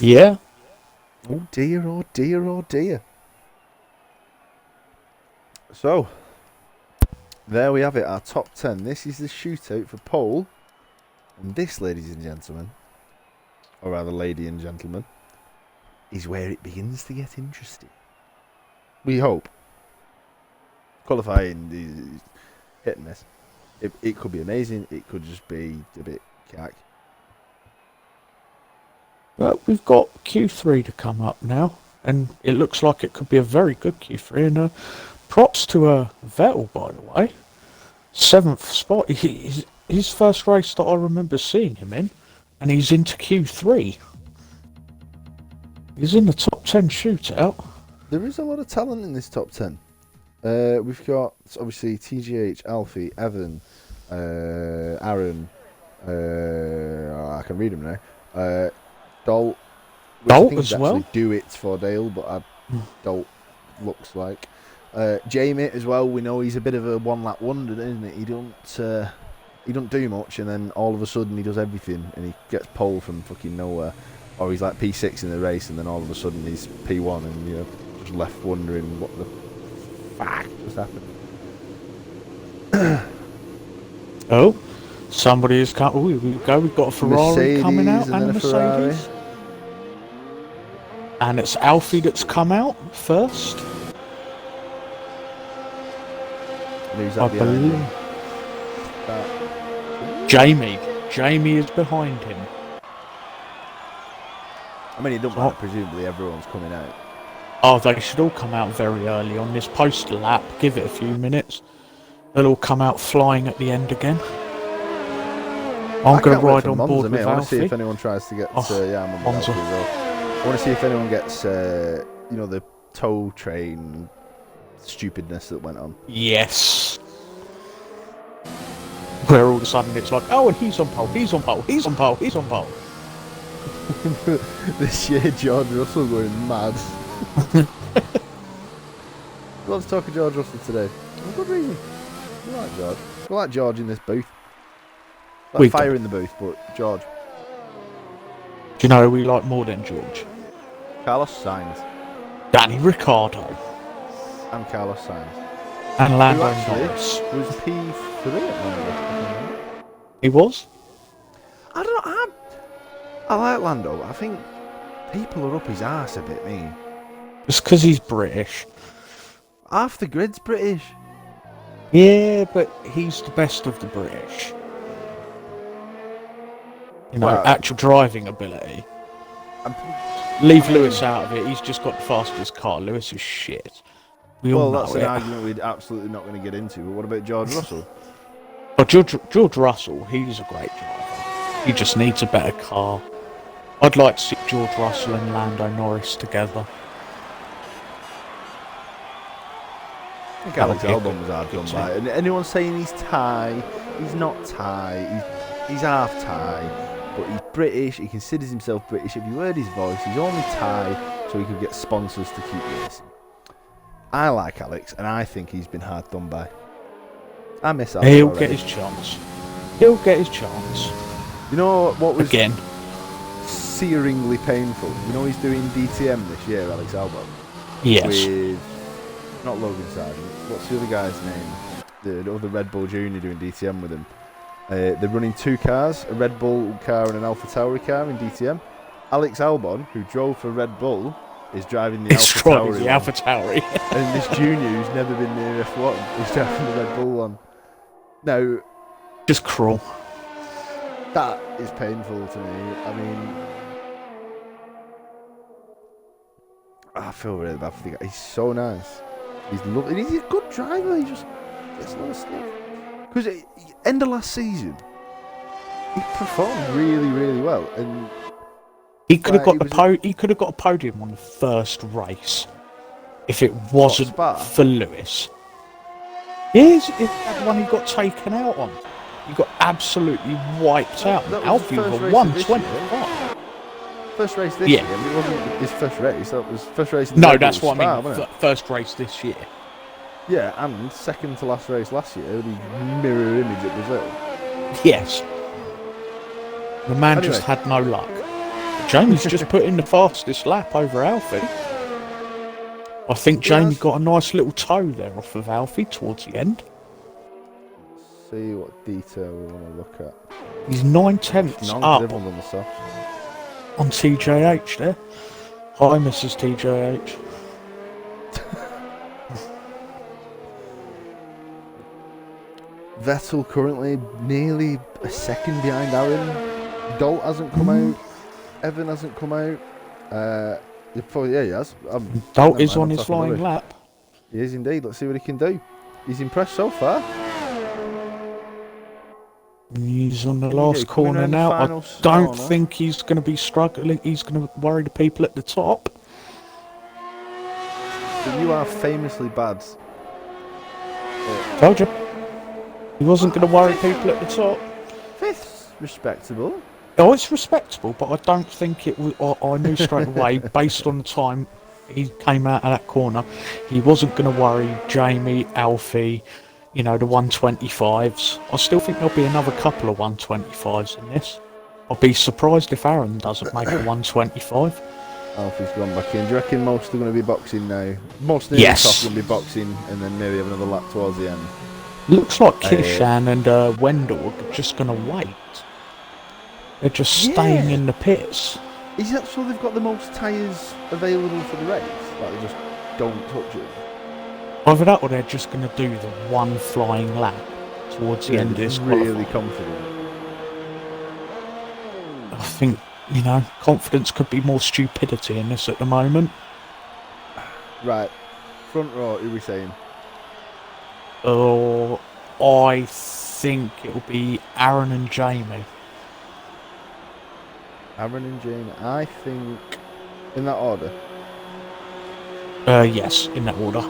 yeah. Oh dear, oh dear, oh dear. So, there we have it, our top 10. This is the shootout for pole. And this, ladies and gentlemen, or rather lady and gentlemen, is where it begins to get interesting. We hope. Qualifying is hit and miss. It could be amazing, it could just be a bit cack. Well, we've got Q3 to come up now, and it looks like it could be a very good Q3. And props to Vettel, by the way. 7th spot. His first race that I remember seeing him in, and he's into Q3. He's in the top 10 shootout. There is a lot of talent in this top 10. We've got, obviously, TGH, Alfie, Evan, Aaron, I can read them now. Dolt. Dolt as as well. Do it for Dale, but Dolt looks like. Jamie as well, we know he's a bit of a one-lap wonder, isn't it? He don't do much, and then all of a sudden he does everything, and he gets pole from fucking nowhere. Or he's like P6 in the race, and then all of a sudden he's P1, and just left wondering what the fuck was happening. Oh, somebody has come. Oh, here we go. We've got a Ferrari coming out and a Mercedes. And it's Alfie that's come out first. I believe. Jamie. Jamie is behind him. I mean, it don't matter. Presumably, everyone's coming out. Oh, they should all come out very early on this post lap. Give it a few minutes. They'll all come out flying at the end again. I'm going to ride on board with Alfie. I want to see if anyone tries to get. Yeah, I'm on Monza as well. I want to see if anyone gets, the tow train stupidness that went on. Yes. Where all of a sudden it's like, oh, and he's on pole, he's on pole, he's on pole, he's on pole. This year, George Russell going mad. Let's talk to George Russell today. For good reason. We like George. We like George in this booth. Like fire in the booth, but George. Do you know who we like more than George? Carlos Sainz. Danny Ricciardo. And Carlos Sainz. And Lando Norris. Was P3 at Lando? He was? I don't know. I like Lando. I think people are up his arse a bit, me. It's because he's British. Half the grid's British. Yeah, but he's the best of the British. You know, actual driving ability. Leave Lewis out of it. He's just got the fastest car. Lewis is shit. That's an argument we're absolutely not going to get into. But what about George Russell? Oh, George Russell, he's a great driver. He just needs a better car. I'd like to see George Russell and Lando Norris together. I think Alex Albon was hard done by. And anyone saying he's Thai, he's not Thai. He's half Thai, but he's British. He considers himself British. If you heard his voice, he's only Thai, so he could get sponsors to keep racing. I like Alex, and I think he's been hard done by. I miss Alex. He'll get his chance. He'll get his chance. You know what was again searingly painful? You know he's doing DTM this year, Alex Albon. Yes. With not Logan Sargent. What's the other guy's name? The other Red Bull Junior doing DTM with him. They're running two cars, a Red Bull car and an AlphaTauri car in DTM. Alex Albon, who drove for Red Bull, is driving the AlphaTauri. And this junior who's never been near F1 is driving the Red Bull one. Now, just cruel. That is painful to me. I mean, I feel really bad for the guy. He's so nice. He's lovely. He's a good driver. He just gets a lot of stuff. Because end of last season, he performed really, really well, and he could have got he could have got a podium on the first race if it wasn't for Lewis. Yes, that one he got taken out on. He got absolutely wiped out. Alfie was 125. First race this year. I mean, it wasn't his first race. That was first race. No, that's what I mean. First race this year. Yeah, and second to last race last year, the mirror image at Brazil. Yes. The man just had no luck. Jamie's just put in the fastest lap over Alfie. I think Jamie got a nice little toe there off of Alfie towards the end. Let's see what detail we want to look at. He's 9/10 up on TJH there. Hi, Mrs. TJH. Vettel currently nearly a second behind Aaron. Dolt hasn't come out. Evan hasn't come out. He has. Dolt is on his flying lap. He is indeed. Let's see what he can do. He's impressed so far. He's on the last corner now. I don't think he's going to be struggling. He's going to worry the people at the top. But you are famously bad. Told you. He wasn't going to worry people at the top. Fifth's respectable. Oh, it's respectable, but I don't think it was. I knew straight away, based on the time he came out of that corner, he wasn't going to worry Jamie, Alfie, the 125s. I still think there'll be another couple of 125s in this. I'll be surprised if Aaron doesn't make a 125. Alfie's gone back in. Do you reckon most are going to be boxing now? Most of the Yes. top are going to be boxing, and then maybe have another lap towards the end. Looks like Kishan and Wendell are just going to wait. They're just staying in the pits. Is that so they've got the most tyres available for the race? Like they just don't touch it? Either that or they're just going to do the one flying lap towards the end of this really qualifying. confident. I think, confidence could be more stupidity in this at the moment. Right. Front row, who are we saying? Oh, I think it'll be Aaron and Jamie. Aaron and Jamie. I think in that order. Yes, in that order.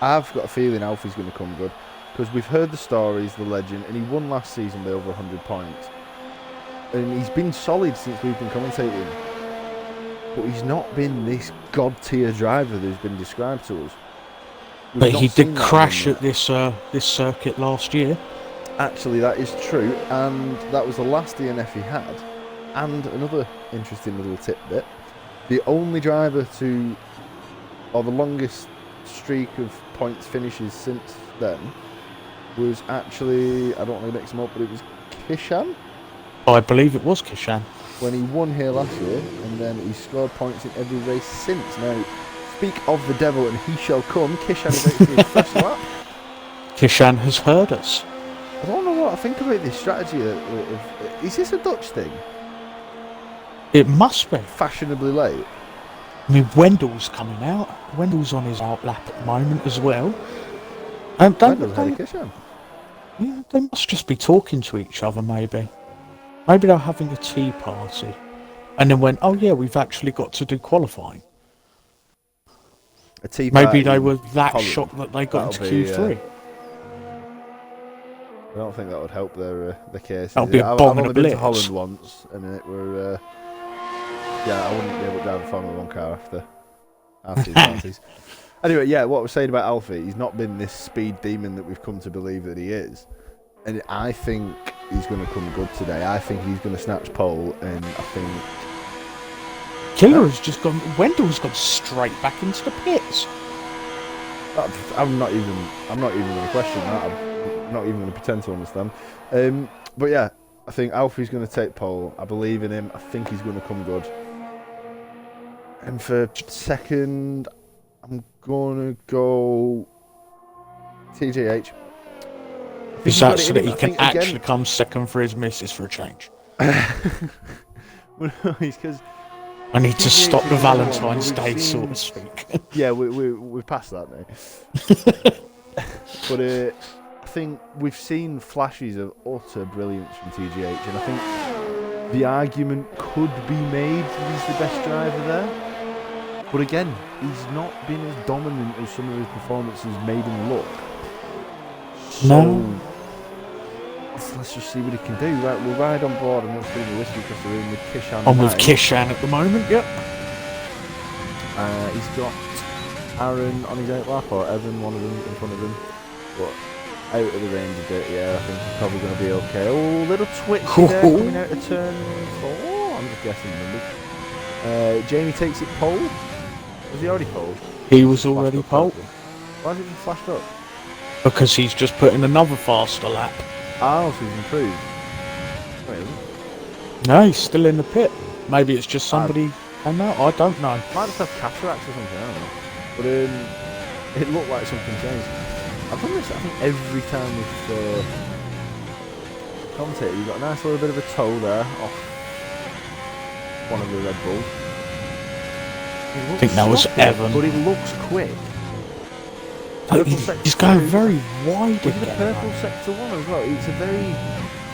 I've got a feeling Alfie's going to come good because we've heard the stories, the legend, and he won last season by over 100 points. And he's been solid since we've been commentating. But he's not been this god-tier driver that's been described to us. But he did crash at this circuit last year. Actually, that is true, and that was the last DNF he had. And another interesting little tidbit, the only driver to, or the longest streak of points finishes since then, was actually, I don't want to mix them up, but it was Kishan? I believe it was Kishan. When he won here last year, and then he scored points in every race since. Now, speak of the devil and he shall come, Kishan is actually his first lap. Kishan has heard us. I don't know what I think about this strategy. Is this a Dutch thing? It must be. Fashionably late. I mean, Wendell's coming out. Wendell's on his out lap at the moment as well. And they must just be talking to each other, maybe. Maybe they're having a tea party. And then went, oh yeah, we've actually got to do qualifying. A tea party. Maybe they were that Holland. shocked that they got That'll into Q3. I don't think that would help their case. That'll be a I've bomb and only a been to blitz. Holland once, and it were I wouldn't be able to drive a Formula 1 car after these parties. Anyway, yeah, what we're saying about Alfie, he's not been this speed demon that we've come to believe that he is. And I think he's going to come good today. I think he's going to snatch pole, and I think Killer has just gone. Wendell's gone straight back into the pits. I'm not even going to question that. I'm not even going to pretend to understand. But yeah, I think Alfie's going to take pole. I believe in him. I think he's going to come good. And for second, I'm going to go TJH. Is that so that he can actually come second for his missus for a change? Well, no, it's because I need to stop the Valentine's Day, so to speak. Yeah, we're past that now. But I think we've seen flashes of utter brilliance from TGH, and I think the argument could be made that he's the best driver there. But again, he's not been as dominant as some of his performances made him look. No. So let's just see what he can do. Right, we'll ride on board and let's do the whiskey across the room with Kishan. I'm with Kishan at the moment, yep. He's got Aaron on his 8th lap, or Evan, one of them in front of him. But out of the range of dirty air, I think he's probably going to be okay. Oh, little twitch there coming out of turn 4. I'm just guessing numbers. Jamie takes it pole. Was he already pole? He was already pole. Why has it just flashed up? Because he's just put in another faster lap. Oh, so he's improved. Wait, no, he's still in the pit. Maybe it's just somebody came out. I don't know. Might just have cataracts or something, I don't know. But it looked like something changed. I've done this, I think, every time with commentator. You've got a nice little bit of a toe there off one of the Red Bulls. I think that was Evan. But it looks quick. He's going very wide with again. The purple sector 1 as well. It's a very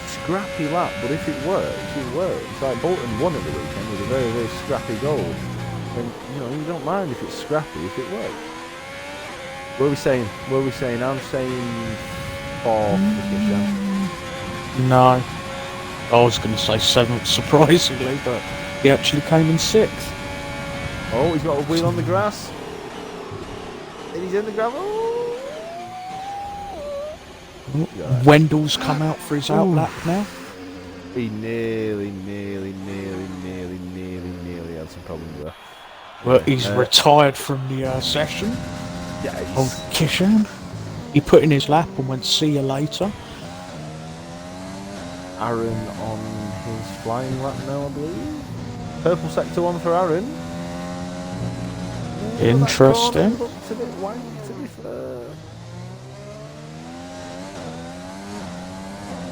scrappy lap, but if it works, it works. Like Bolton won at the weekend with a very, very scrappy goal. And you don't mind if it's scrappy if it works. What are we saying? I'm saying 4. No. I was going to say 7th, surprisingly, but he actually came in 6th. Oh, he's got a wheel on the grass. And he's in the gravel. Wendell's come out for his out lap now. He nearly had some problems there. Well, he's retired from the session. Yeah, Old Kishan. He put in his lap and went, see you later. Aaron on his flying lap now, I believe. Purple sector 1 for Aaron. Interesting. That looks a bit wank, to be fair.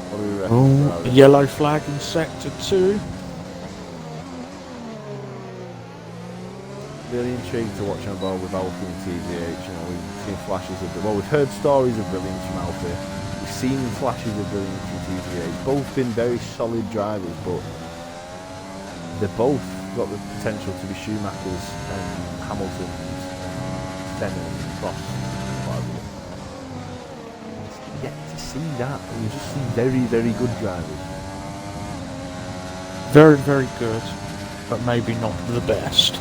What do we reckon for Aaron? Yellow flag in sector 2. Really intrigued to watch on board with Alfie and TGH. You know, we've seen flashes of we've heard stories of brilliance from Alfie. We've seen flashes of brilliance from TGH. Both been very solid drivers, but they've both got the potential to be Schumachers and Hamiltons and Fennels and Prost. Yet to see that, we've just seen very, very good drivers. Very, very good, but maybe not the best.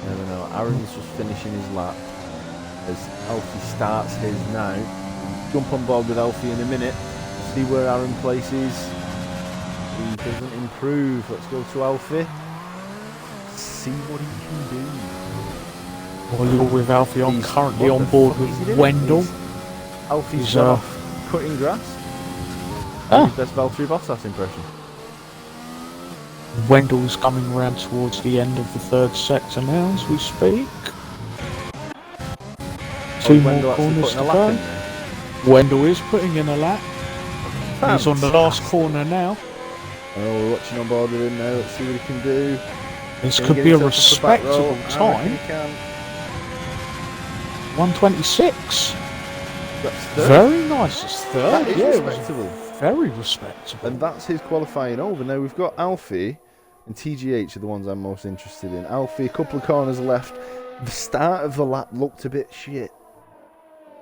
Never know. Aaron's just finishing his lap as Alfie starts his now. Jump on board with Alfie in a minute. See where Aaron places. He doesn't improve. Let's go to Alfie. See what he can do. Well, you're with Alfie. I'm currently on board with Wendell. Alfie's gone off cutting grass. His best Valtteri Bottas impression. Wendell's coming around towards the end of the third sector now as we speak. Two more corners to go. Wendell is putting in a lap. He's on the last corner now. Oh, we're watching on board with him now. Let's see what he can do. This could be a respectable time. 126. Very nice. It's third. That is respectable. Very respectable. And that's his qualifying over. Now we've got Alfie and TGH are the ones I'm most interested in. Alfie, a couple of corners left. The start of the lap looked a bit shit.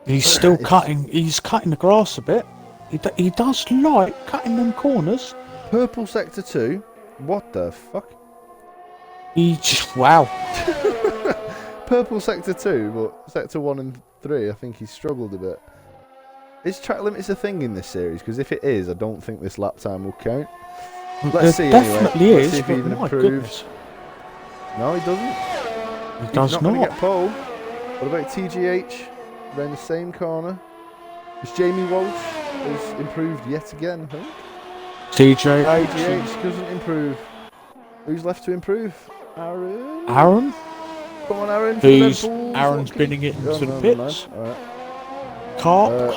He's still cutting. He's cutting the grass a bit. He does like cutting them corners. Purple sector 2. What the fuck? Wow. Purple sector 2, but sector 1 and 3, I think he struggled a bit. Is track limits a thing in this series? Because if it is, I don't think this lap time will count. Let's see anyway. Definitely Let's is, see if he even improves. No, he doesn't. He does not. Going to get pole. What about TGH? Around the same corner. Is Jamie Walsh has improved yet again, I think. TGH doesn't improve. Who's left to improve? Aaron? Aaron? Come on, Aaron. Aaron's binning it into the pits. Alright. Carp.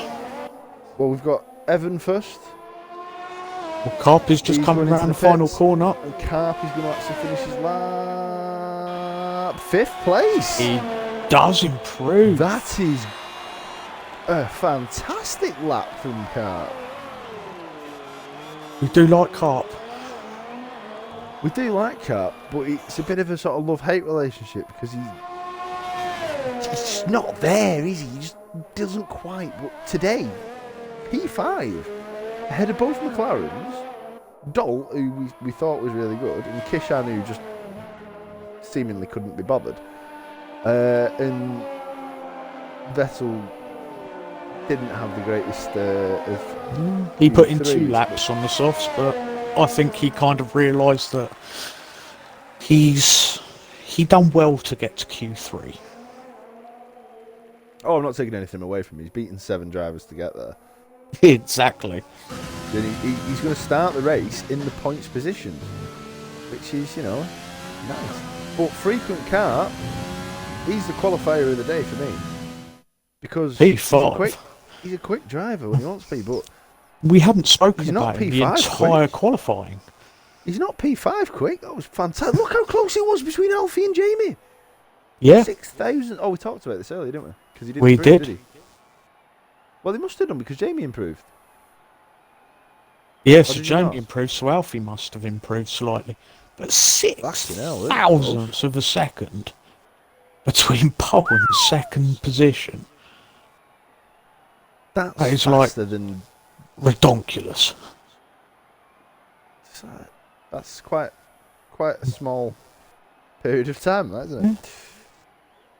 Well, we've got Evan first. Well, Carp is just coming around the final corner. And Carp is going to actually finish his lap. 5th place. He does improve. That is a fantastic lap from Carp. We do like Carp. We do like Carp, but it's a bit of a sort of love-hate relationship because he's just not there, is he? He just doesn't quite. But today, P5, ahead of both McLarens, Dolt, who we thought was really good, and Kishan, who just seemingly couldn't be bothered. And Vettel didn't have the greatest of... He put in 2 laps on the softs, but I think he kind of realised that he done well to get to Q3. Oh, I'm not taking anything away from him. He's beaten 7 drivers to get there. Exactly. Then he's going to start the race in the points position, which is, nice. But frequent Carp, he's the qualifier of the day for me. Because he's a quick driver when he wants to be, but... We haven't spoken about him the entire qualifying. He's not P5 quick. That was fantastic. Look how close it was between Alfie and Jamie. Yeah. 6,000. Oh, we talked about this earlier, didn't we? Because he didn't we improve, did. He? Well, they must have done because Jamie improved. Yeah, so Jamie improved, so Alfie must have improved slightly. But 6 thousandths of a second between pole and second position. That is faster than redonkulous. That's quite a small period of time, isn't it?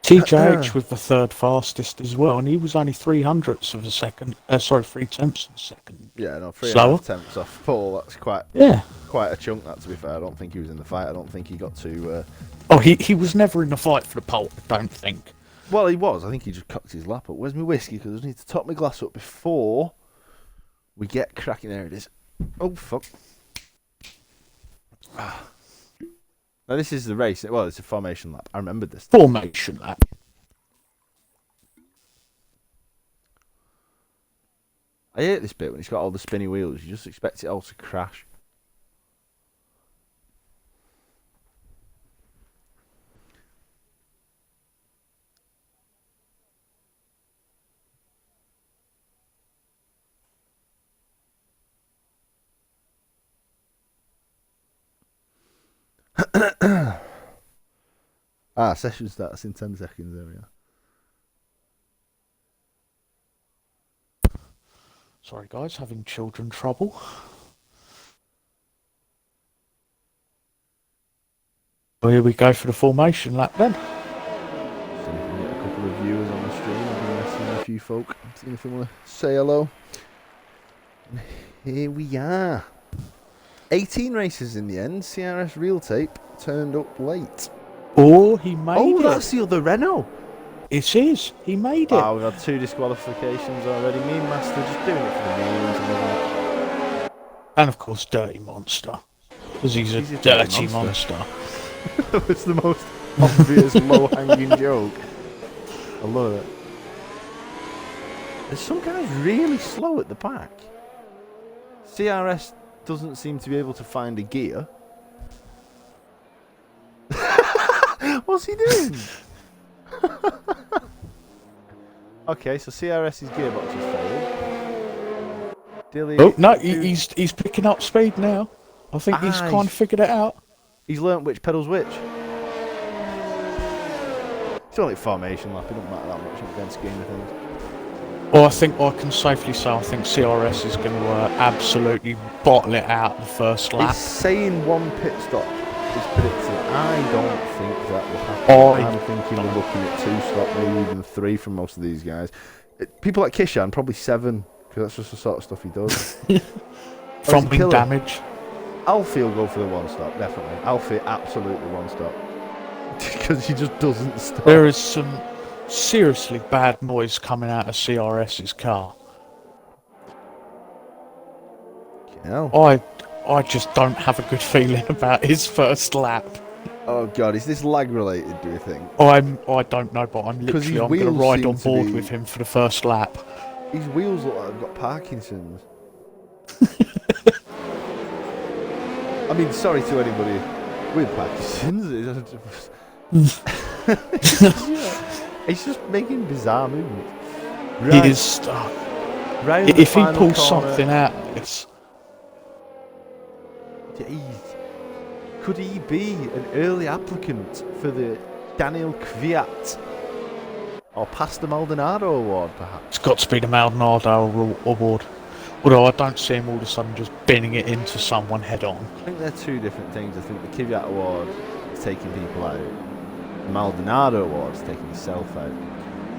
TJH was the 3rd fastest as well, and he was only 0.03 of a second. 0.3 of a second Yeah, no, 3 slower. 1/2 tenths off Paul. That's quite a chunk. That, to be fair, I don't think he was in the fight. I don't think he got to. Oh, he was never in the fight for the pole. I don't think. Well, he was. I think he just cocked his lap up. Where's my whiskey? Because I just need to top my glass up before we get cracking. There it is. Oh fuck. Now this is the race. Well, it's a formation lap. I remembered this. Formation lap. I hate this bit when it's got all the spinny wheels. You just expect it all to crash. Session starts in 10 seconds. There we are. Sorry, guys, having children trouble. Well, here we go for the formation lap then. See if we can get a couple of viewers on the stream. I've been messaging a few folk. Seeing if they want to say hello. And here we are. 18 races in the end. CRS Real Tape turned up late. Oh, he made it. Oh, that's the other Renault. It is. He made it. Oh, we've had 2 disqualifications already. Me and Master just doing it for the names and everything. And of course, Dirty Monster. Because he's a dirty monster. It's the most obvious low-hanging joke. I love it. There's some guys really slow at the back. CRS doesn't seem to be able to find a gear. What's he doing? Okay, so CRS's gearbox has failed. Dilly, Oh no, he's picking up speed now. I think he's kind of figured it out. He's learnt which pedal's which. It's only formation lap, it doesn't matter that much in the grand scheme of things. Well, I think I can safely say I think CRS is going to absolutely bottle it out the first lap. He's saying 1 pit stop is predicted. I don't think that will happen. I'm thinking we're looking at 2 stop, maybe even 3 from most of these guys. People like Kishan, probably 7, because that's just the sort of stuff he does. Thumping damage. Alfie will go for the 1 stop, definitely. Alfie, absolutely 1 stop. Because he just doesn't stop. There is some seriously bad noise coming out of CRS's car. I just don't have a good feeling about his first lap. Oh god, is this lag related, do you think? I don't know, but I'm going to ride on board with him for the first lap. His wheels look like they've got Parkinson's. I mean, sorry to anybody with Parkinson's. It's just making bizarre movements. Right. He is. If he pulls something out of this. Jeez. Could he be an early applicant for the Daniel Kvyat or Pastor Maldonado award, perhaps? It's got to be the Maldonado award. Although I don't see him all of a sudden just binning it into someone head on. I think they're 2 different things. I think the Kvyat award is taking people out. The Maldonado award is taking yourself out.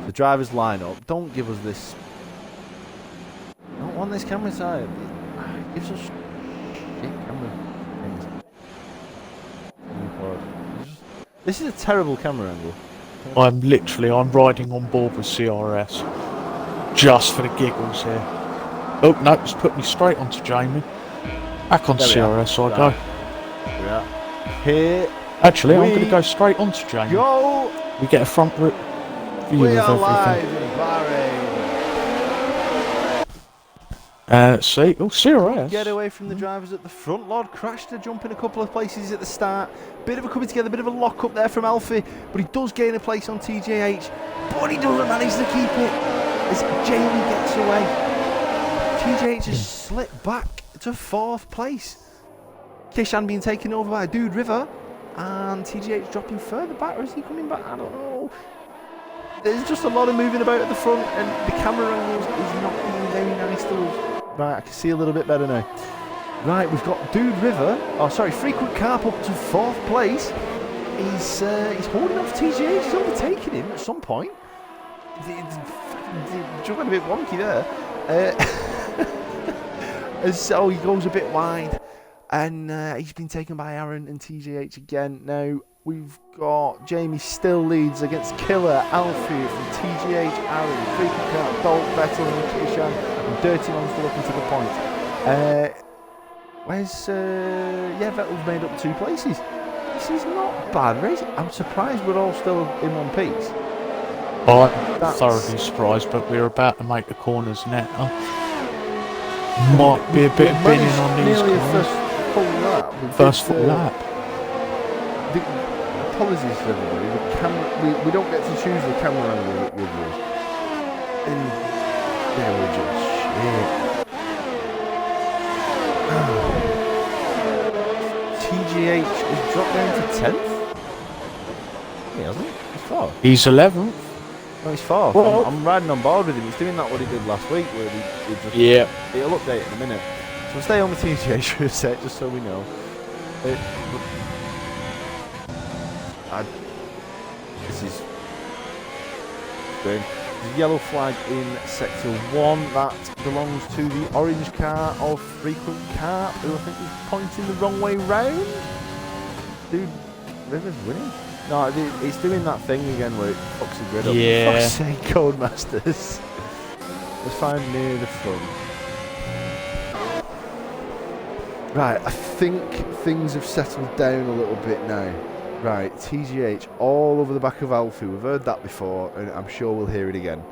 The drivers line up. Don't give us this. I don't want this camera side. It gives us shit camera things. This is a terrible camera angle. I'm riding on board with CRS. Just for the giggles here. Oh no, it's put me straight onto Jamie. Back on CRS I go. Yeah. Here. Actually, I'm going to go straight onto Jamie. Go! We get a front view We of are live everything. in Bahrain. See, oh CRS. Get away from the drivers at the front. Lord crashed to jump in a couple of places at the start. Bit of a coming together, bit of a lock up there from Alfie, but he does gain a place on TJH. But he doesn't manage to keep it as Jamie gets away. TJH has slipped back to 4th place. Kishan being taken over by Dude River, and TGH dropping further back, or is he coming back? I don't know. There's just a lot of moving about at the front, and the camera angles is not being very nice to us. Right, I can see a little bit better now. Right, we've got Dude River. Oh, sorry, Frequent Carp up to 4th place. He's holding off TGH. He's overtaking him at some point. Jumping a bit wonky there. So he goes a bit wide, and he's been taken by Aaron and TGH again. Now we've got Jamie still leads against Killer, Alfie from TGH, Aaron, Freaky Cat, Dolt, Vettel, and Kishan, and Dirty Monster looking to the point. Vettel's made up 2 places. This is not bad race. I'm surprised we're all still in one piece. I'm thoroughly surprised, but we're about to make the corners now. Might be a bit of binning on these corners. First full lap. Apologies to everybody. The camera, we don't get to choose the camera angle with you. And they were just shit. TGH has dropped down to 10th? He hasn't. He's 4th. He's 11th. No, he's 4th. Well, I'm riding on board with him. He's doing that what he did last week, where he just... Yeah. It'll update in a minute. So we'll stay on with TGH for a sec, just so we know. This is good. There's a yellow flag in sector 1 that belongs to the orange car of Frequent Carp, who I think is pointing the wrong way round. Dude, River's winning. No, it's doing that thing again where it fucks the grid up. Yeah. For fuck's sake, Codemasters. Let's find near the front. Right, I think things have settled down a little bit now. Right, TGH all over the back of Alfie. We've heard that before, and I'm sure we'll hear it again.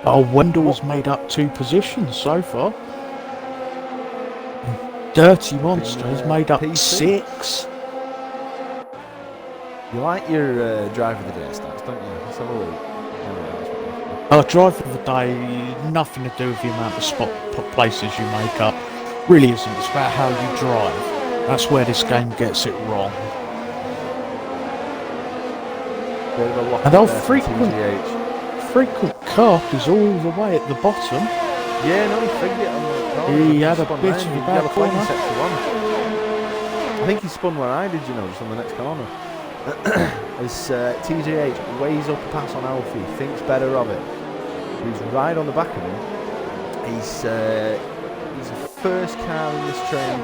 Oh, Wendell's made up 2 positions so far. Dirty Monster has made up P6. 6. You like your drive of the day stats, don't you? Let's have a look. Drive of the day, nothing to do with the amount of places you make up. Really isn't. It's about how you drive. That's where this game gets it wrong. And our frequent carp is all the way at the bottom. Yeah, no, he figured it on the corner. He had a bit of a bad corner. I think he spun where I did, you know, just on the next corner. As TGH weighs up a pass on Alfie, thinks better of it. He's right on the back of him. He's the first car in this train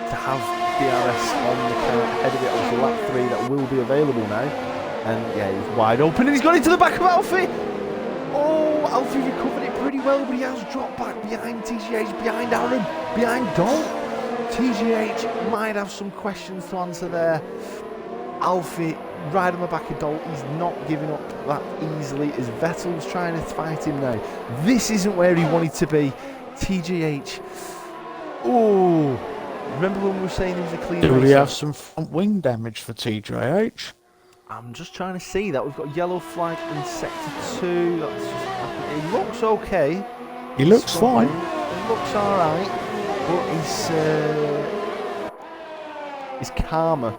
to have DRS on the car ahead of it. Obviously lap 3 that will be available now. And yeah, he's wide open and he's got into the back of Alfie. Oh, Alfie recovered it pretty well, but he has dropped back behind TGH, behind Aaron, behind Dolt. TGH might have some questions to answer there. Alfie right on the back of Dolt. He's not giving up that easily as Vettel's trying to fight him now. This isn't where he wanted to be. TGH. Oh, remember when we were saying he was a clean racer? Do we have some front wing damage for TGH? I'm just trying to see that. We've got yellow flag in sector 2. That's just, it looks okay. He looks fine. He looks alright. But his karma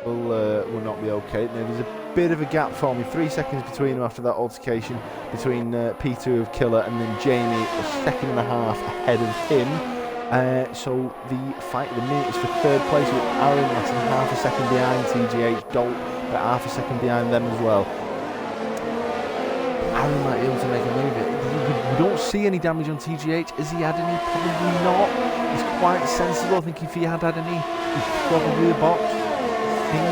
will not be okay. Now there's a bit of a gap forming. 3 seconds between them after that altercation between P2 of Killer and then Jamie, a second and a half ahead of him. So the fight of the minute is for 3rd place with Aaron less than half a second behind TGH, Dolt but half a second behind them as well. Aaron might be able to make a move. We don't see any damage on TGH. Has he had any? Probably not. He's quite sensible. I think if he had any, he's probably the box. I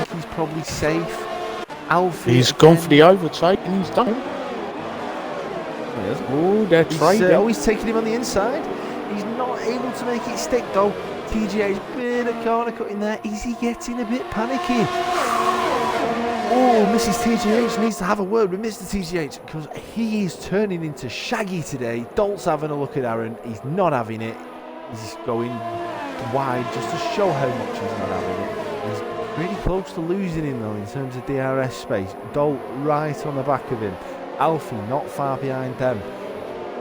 think he's probably safe. Alfie. He's gone for the overtake and he's done. Oh, they're trading. He's taking him on the inside. He's not able to make it stick though. TGH, bit of corner cutting there. Is he getting a bit panicky? Oh, Mrs. TGH needs to have a word with Mr. TGH because he is turning into Shaggy today. Dolt's having a look at Aaron. He's not having it. He's going wide just to show how much he's not having it. He's pretty close to losing him though in terms of DRS space. Dolt right on the back of him. Alfie not far behind them.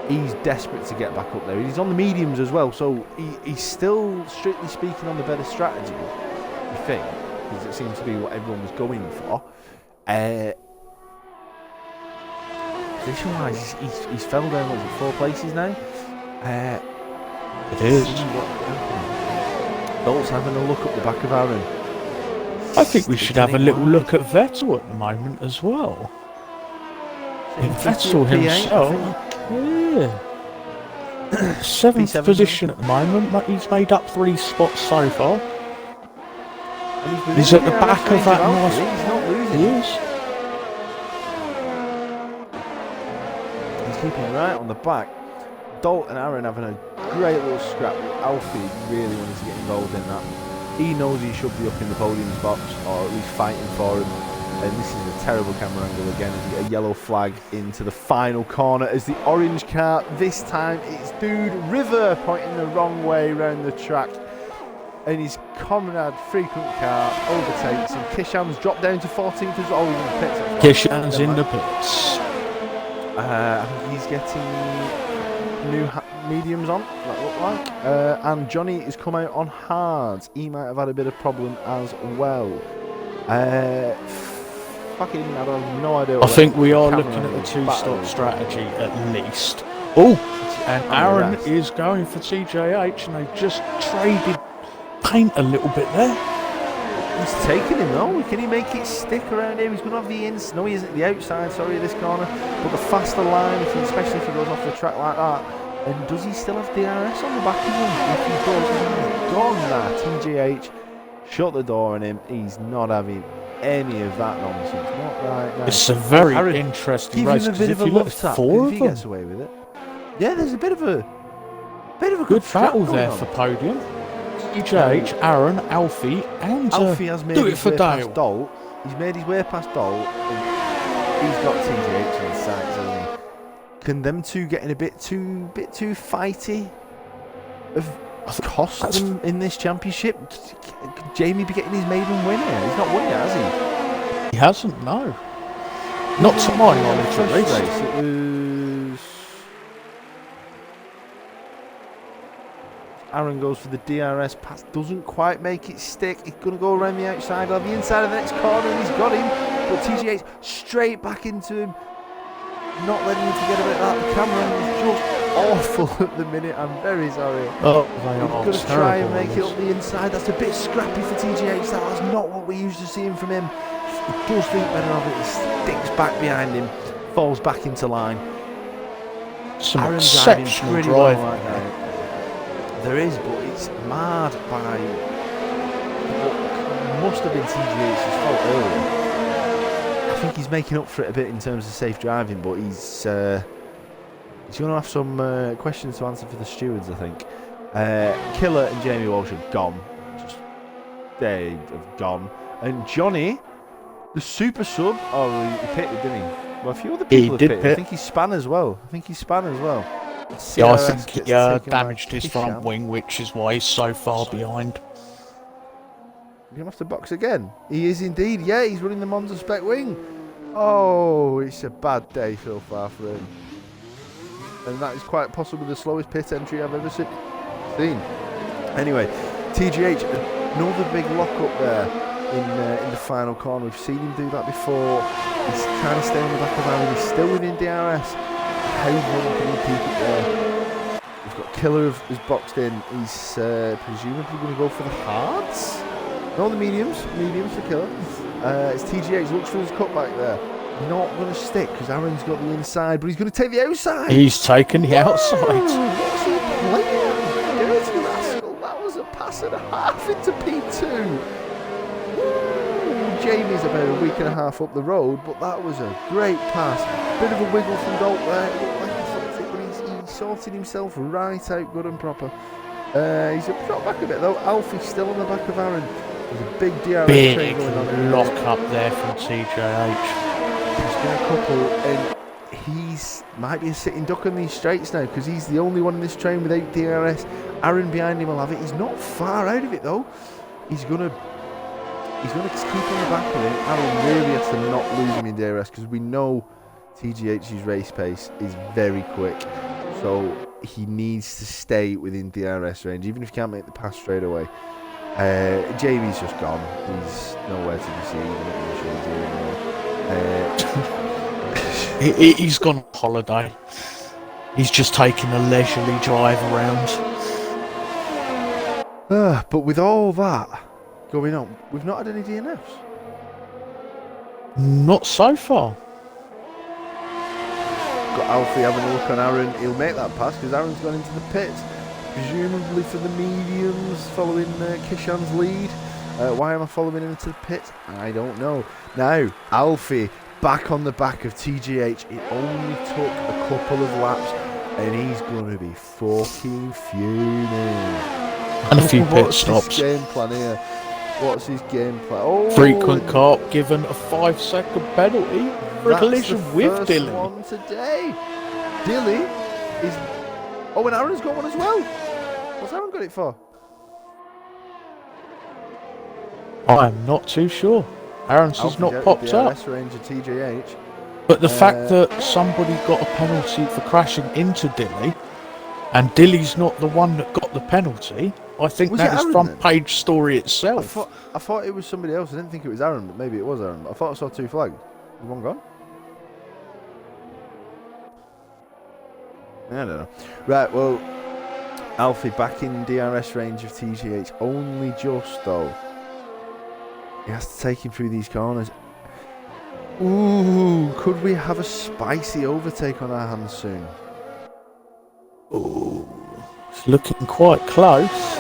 He's desperate to get back up there. He's on the mediums as well, so he's still, strictly speaking, on the better strategy, I think, because it seems to be what everyone was going for. Position-wise, he's fell down, what is it, 4 places now? It is. Dolt's having a look up the back of Aaron. I think we should have a little look at Vettel at the moment as well. Vettel himself. Yeah. Seventh P7's position at the moment, but he's made up 3 spots so far. And He's at the back of that nice... He's not losing. He is. He's keeping it right on the back. Dolt and Aaron having a great little scrap. Alfie really wanted to get involved in that. He knows he should be up in the podium box, or at least fighting for him. And this is a terrible camera angle again as we get a yellow flag into the final corner as the orange car, this time it's Dude River pointing the wrong way around the track. And his comrade frequent car overtakes him. Kishan's dropped down to 14th as well. Kishan's in the pits. I think he's getting new mediums on, that look like. And Johnny has come out on hards. He might have had a bit of problem as well. Fucking, I have no idea. I think we are looking at the 2-stop strategy at least. Oh, and Aaron is going for TJH, and they've just traded paint a little bit there. He's taking him though. Can he make it stick around here? He's going to have the ins. No, he isn't the outside. Sorry, this corner. But the faster line, especially if he goes off the track like that. And does he still have DRS on the back of him? If he does, he's gone there. TJH shut the door on him. He's not having any of that nonsense. Not right now. It's a very interesting race. Give him a bit of a love tap if he gets away with it. Yeah, there's a bit of a good battle there for podium. TJH, Aaron, Alfie, and Alfie has made his way past Dolt. He's made his way past Dolt. And he's got TJH in his sights, hasn't he? Can them two getting a bit too fighty have cost them in this championship? Could Jamie be getting his maiden win here? He's not won yet, has he? He hasn't, no. Not to my knowledge, at least. It was... Aaron goes for the DRS pass, doesn't quite make it stick. He's going to go around the outside, on the inside of the next corner, and he's got him. But TJH straight back into him, not letting him forget about that. The camera is just awful at the minute. I'm very sorry. Oh, he's going to try and make it up the inside. That's a bit scrappy for TJH. That's not what we're used to seeing from him. He does think better of it. He sticks back behind him, falls back into line. Some Aaron's exceptional driving right now. There is, but it's marred by what must have been TGH's fault earlier. I think he's making up for it a bit in terms of safe driving, but he's going to have some questions to answer for the stewards, I think. Killer and Jamie Walsh have gone. They have gone. And Johnny, the super sub, he pitted, didn't he? Well, a few other people have pitted. I think he span as well. Yeah, I think he damaged his front wing, which is why he's so far behind. You have to box again. He is indeed. Yeah, he's running the Monza spec wing. Oh, it's a bad day so far for him. And that is quite possibly the slowest pit entry I've ever seen. Anyway, TGH, another big lock up there in the final corner. We've seen him do that before. He's trying to stay on the back of Aaron. He's still within DRS. How long can he keep it there? We've got Killer is boxed in. He's presumably going to go for the hards. No, the mediums for Killer. It's TGH, looks for his cutback there. Not going to stick because Aaron's got the inside, but he's going to take the outside. He's taken the outside. What's he playing? Dirty rascal. That was a pass and a half into P2. Jamie's about a week and a half up the road, but that was a great pass. Bit of a wiggle from Dolt there. It looked like he flipped it, but he sorted himself right out good and proper. He's dropped back a bit though. Alfie's still on the back of Aaron. There's a big DRS train going on. Lock up there from TJH. There's been a couple, and he's might be a sitting duck on these straights now because he's the only one in this train without DRS. Aaron behind him will have it. He's not far out of it though. He's gonna keep on the back of him. Aaron really has to not lose him in DRS because we know TGH's race pace is very quick. So he needs to stay within DRS range, even if he can't make the pass straight away. Jamie's just gone. He's nowhere to be seen. I'm not really sure he's here anymore. He's gone on holiday. He's just taking a leisurely drive around. But with all that going on, we've not had any DNFs. Not so far. got Alfie having a look on Aaron. He'll make that pass because Aaron's gone into the pits, presumably for the mediums, following Kishan's lead. Why am I following him into the pits? I don't know. Now, Alfie back on the back of TGH. It only took a couple of laps, and he's going to be fucking fuming. And a few pit stops. What's his game plan here? What's his game plan? Oh, Frequent caught, given a 5-second penalty for a collision with Dilly. One today. Dilly is. Oh, and Aaron's got one as well. What's Aaron got it for? I'm not too sure. Aaron's has not popped up. DRS range of TGH. But the fact that somebody got a penalty for crashing into Dilly, and Dilly's not the one that got the penalty, I think that is front page story itself. I thought it was somebody else. I didn't think it was Aaron, but maybe it was Aaron. I thought I saw 2 flags. Is one gone? I don't know. Right, well, Alfie back in DRS range of TGH. Only just, though. He has to take him through these corners. Ooh, could we have a spicy overtake on our hands soon? Ooh, it's looking quite close.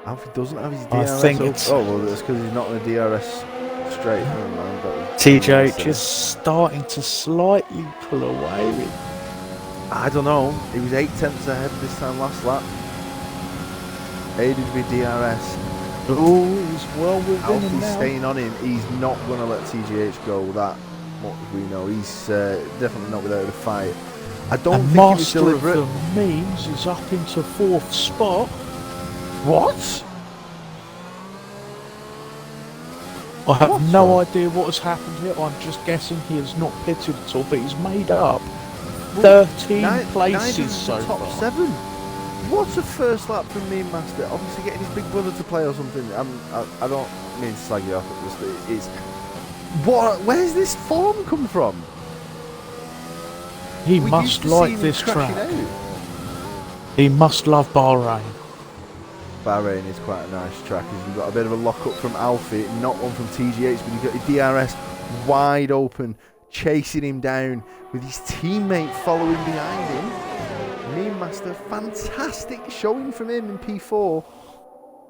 Alfie doesn't have his DRS. I think it's... Oh, well, that's because he's not on the DRS straight. Never mind. TGH is starting to slightly pull away with... I don't know. He was 8/10 ahead this time last lap. Aided with DRS. Oh, he's well within him Alfie's now. staying on him. He's not going to let TGH go that much, we know. He's definitely not without a fight. I don't think he was deliberate. Master of the memes is up into 4th spot. What? I have no idea what has happened here. I'm just guessing he has not pitted at all, but he's made up 13 places so top far. 7. What a first lap from Meme Master. Obviously getting his big brother to play or something. I don't mean to slag you off, it's what? Where's this form come from? He must like this track. He must love Bahrain. Bahrain is quite a nice track. You've got a bit of a lock up from Alfie, not one from TGH, but you've got your DRS wide open, chasing him down with his teammate following behind him. Meme Master, fantastic showing from him in P4,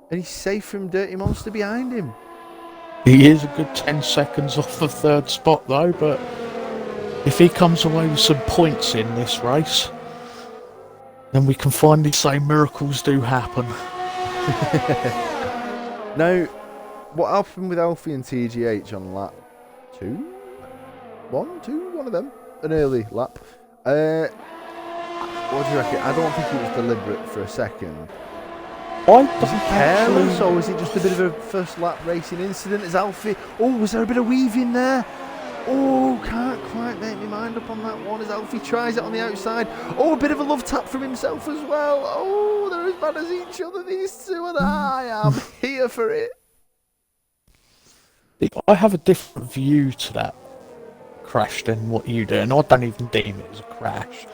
and he's safe from Dirty Monster behind him. He is a good 10 seconds off the 3rd spot though, but if he comes away with some points in this race, then we can finally say miracles do happen. Now, what happened with Alfie and TGH on lap 2? 1 of them, an early lap. What do you reckon? I don't think it was deliberate for a second. Was he careless, or was it just a bit of a first lap racing incident? Is Alfie... Oh, was there a bit of weaving there? Oh, can't quite make my mind up on that one as Alfie tries it on the outside. Oh, a bit of a love tap from himself as well. Oh, they're as bad as each other, these two, and I am here for it. I have a different view to that crash than what you do, and I don't even deem it as a crash.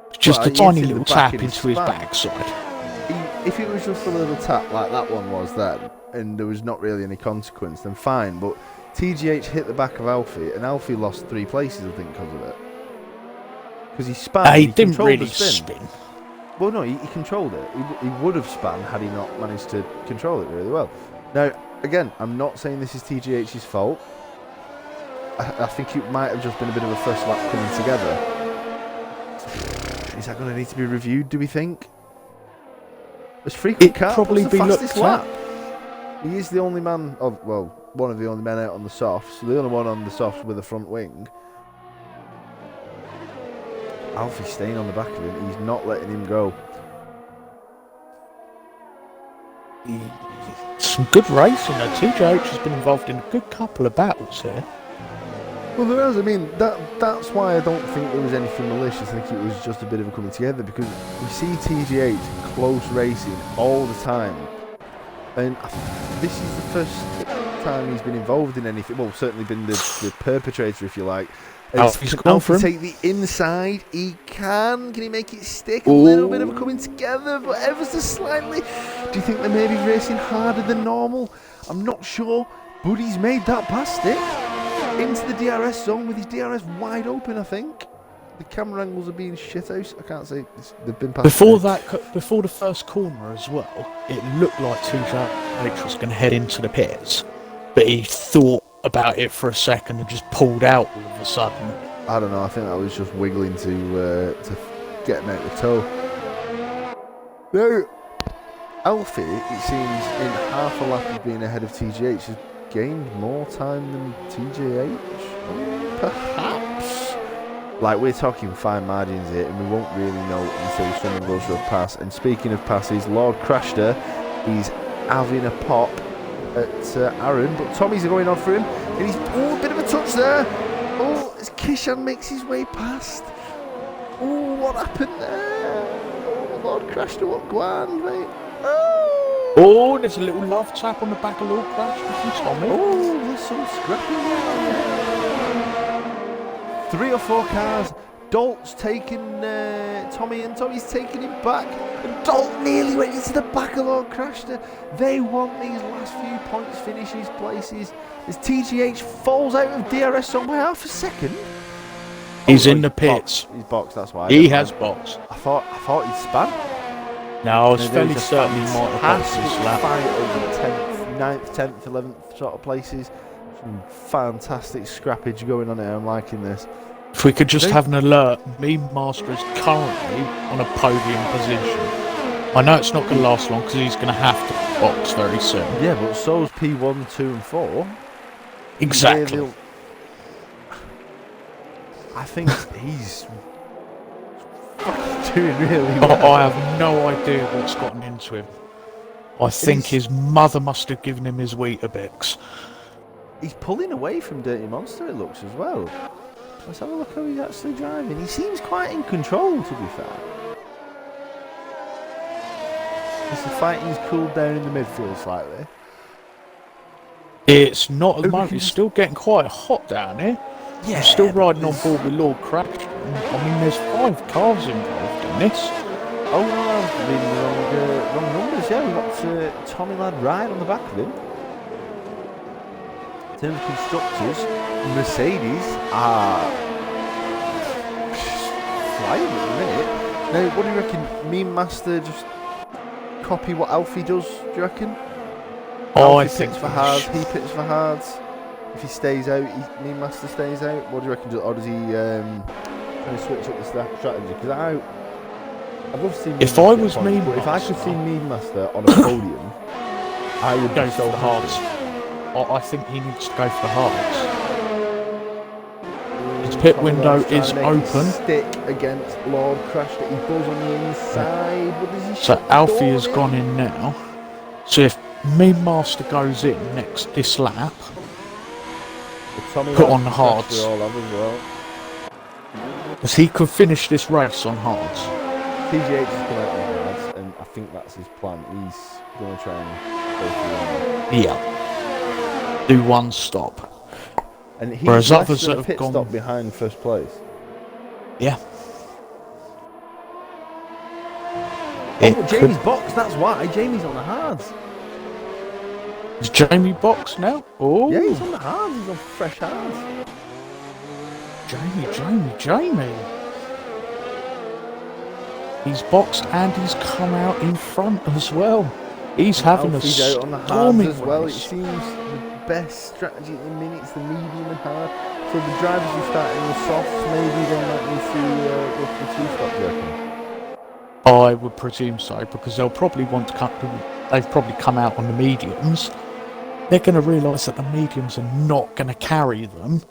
It's just a tiny little tap into his backside. If it was just a little tap like that one was then, and there was not really any consequence, then fine, but TGH hit the back of Alfie, and Alfie lost 3 places, I think, because of it. Because he span. He didn't really spin. Well, no, he controlled it. He would have spun had he not managed to control it really well. Now, again, I'm not saying this is TGH's fault. I think it might have just been a bit of a first lap coming together. Is that going to need to be reviewed, do we think? As frequent car probably the be fastest looked lap. He is the only man, one of the only men out on the softs, the only one on the softs with a front wing. Alfie's staying on the back of him, he's not letting him go. Some good racing though. TGH has been involved in a good couple of battles here. Well, there is. I mean, that's why I don't think there was anything malicious. I think it was just a bit of a coming together, because we see TGH close racing all the time, and this is the first time he's been involved in anything. Well, certainly been the perpetrator, if you like. Alfie's Can gone for Alfie him. take the inside? He can. Can he make it stick? A little bit of a coming together, but ever so slightly. Do you think they may be racing harder than normal? I'm not sure, but he's made that pass stick. into the DRS zone with his DRS wide open, I think. The camera angles are being shithouse. I can't say they've been past. Before the first corner as well, it looked like TJ was going to head into the pits, but he thought about it for a second and just pulled out all of a sudden. I don't know. I think that was just wiggling to get him out the toe. Now, Alfie, it seems, in half a lap of being ahead of TGH, has gained more time than TJH. Perhaps. Like, we're talking fine margins here, and we won't really know until someone goes for a pass. And speaking of passes, Lord Crashter, he's having a pop at Aaron, but Tommy's going on for him, and he's a bit of a touch there. Oh, as Kishan makes his way past. Oh, what happened there? Oh, Lord Crashter, what go on, mate? Oh, there's a little love tap on the back of Lord Crashter from Tommy. Oh, there's some scrappy there. 3 or 4 cars. Dalt's taking Tommy, and Tommy's taking him back. And Dalt nearly went into the back of Lord Crashter. They want these last few points, finishes, places. As TGH falls out of DRS zone by half a second. He's in the pits. He's boxed, that's why. He has boxed. I thought he'd span. No, I was fairly certain he might have boxed this lap. Fight over 10th, 9th, 10th, 11th sort of places. Some fantastic scrappage going on here. I'm liking this. If we could just have an alert, Meme Master is currently on a podium position. I know it's not going to last long because he's going to have to box very soon. Yeah, but so's P1, 2 and 4. Exactly. I think he's doing really well. I have no idea what's gotten into him. I think his mother must have given him his Weetabix. He's pulling away from Dirty Monster, it looks, as well. Let's have a look how he's actually driving. He seems quite in control, to be fair. Is the fighting's cooled down in the midfield slightly? It's not at the moment. It's still getting quite hot down here. Yeah. I'm still riding on board with Lord Crackton. I mean, there's 5 cars involved in this. Oh no, I'm reading the wrong numbers. Yeah, we've got Tommy Ladd Ride on the back of him. In terms of constructors, Mercedes are flying at the minute. Now, what do you reckon? Meme Master just copy what Alfie does, do you reckon? Oh, Alfie I think pits for hards, he pits for hards. If he stays out, Meme Master stays out. What do you reckon? Or does he try to switch up the strategy? Because I've obviously seen. If I was Meme Master, if I could see Meme Master on a podium, I would go be for so the hards. I think he needs to go for the hards. His pit window is open. Stick against Lord Crashter. He goes on the inside. What does he So Alfie has gone in now. So if Meme Master goes in this lap, put on the hards. Because he could finish this race on hards. TGH has come out on hards, and I think that's his plan. He's going to try and go through. Yeah. Do one stop. And he's whereas others that have pit gone stop behind first place. Yeah. Oh, Jamie's boxed, that's why. Jamie's on the hards. Is Jamie boxed now? Oh. Yeah, he's on the hards. He's on fresh hards. Jamie. He's boxed and he's come out in front as well. He's having Alfie's a out on the hards storming as well. race. It seems the best strategy at the minute is the medium and hard. So the drivers who start in the softs, maybe they might need to go for the 2-stop, do you reckon? I would presume so, because they'll probably want to they've probably come out on the mediums. They're going to realise that the mediums are not going to carry them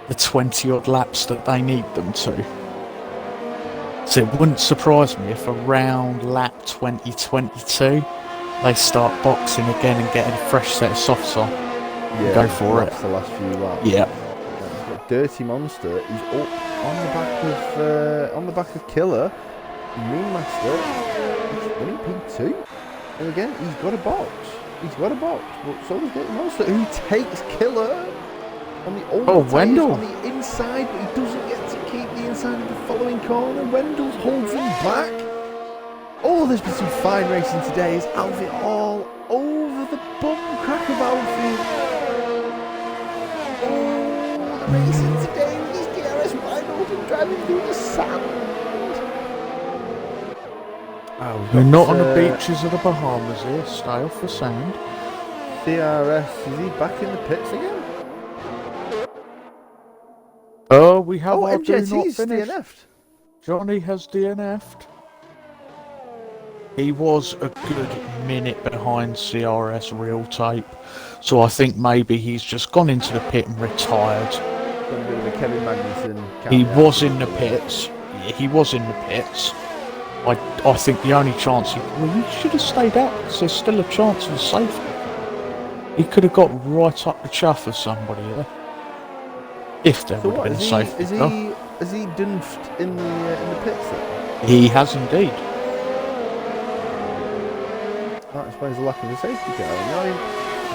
the 20 odd laps that they need them to. So it wouldn't surprise me if around lap 2022 they start boxing again and getting a fresh set of softs on. Yeah, go for it. That's the last few laps. Yeah. He's got Dirty Monster. He's up on the back of Killer. Meme Master. He's winning P2. And again, he's got a box. But so does Dirty Monster, who takes Killer on the old Wendell on the inside, but he doesn't get to keep the inside of the following corner. Wendell holds him back. Oh, there's been some fine racing today. It's Alfie all over the bum crack of Alfie. Oh, racing today with his DRS wide open, driving through the sand. Oh, We're not on the beaches of the Bahamas here. Stay off the sand. DRS, is he back in the pits again? Oh, we have our do MJT's not finish. DNF'd. Johnny has DNF'd. He was a good minute behind CRS real tape, so I think maybe he's just gone into the pit and retired. Got a bit of a Kevin Magnussen. He was in the pits. Yeah, he was in the pits. I think the only chance he should have stayed out because there's still a chance of safety. He could have got right up the chuff of somebody there. If there would have been a safety car. Has he dunfed in the pits then? He has indeed. That explains the lack of a safety car. I mean,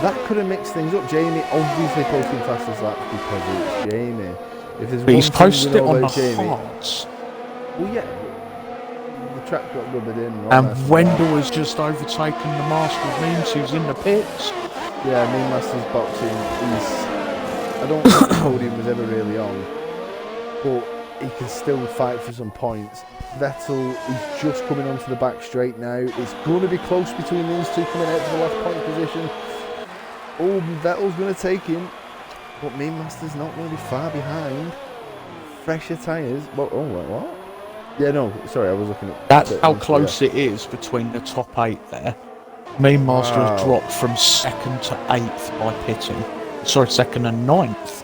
that could have mixed things up. Jamie obviously posting fastest laps because it's Jamie. If there's But he's one thing posted we it know on the about Jamie, hearts. well, yeah, the track got rubbered in. And Wendell has just overtaken the Master of Memes who's in the pits. Yeah, Mean Masters boxing. I don't think the podium was ever really on, but he can still fight for some points. Vettel is just coming onto the back straight now. It's going to be close between these two coming out to the last point position. Oh, Vettel's going to take him, but Mean Master's not going to be far behind. Fresher tyres. Well, oh, wait, what? Yeah, no, sorry, I was looking at... That's how close it is between the top 8 there. Mean Master has dropped from 2nd to 8th by pitting. Sorry, 2nd and 9th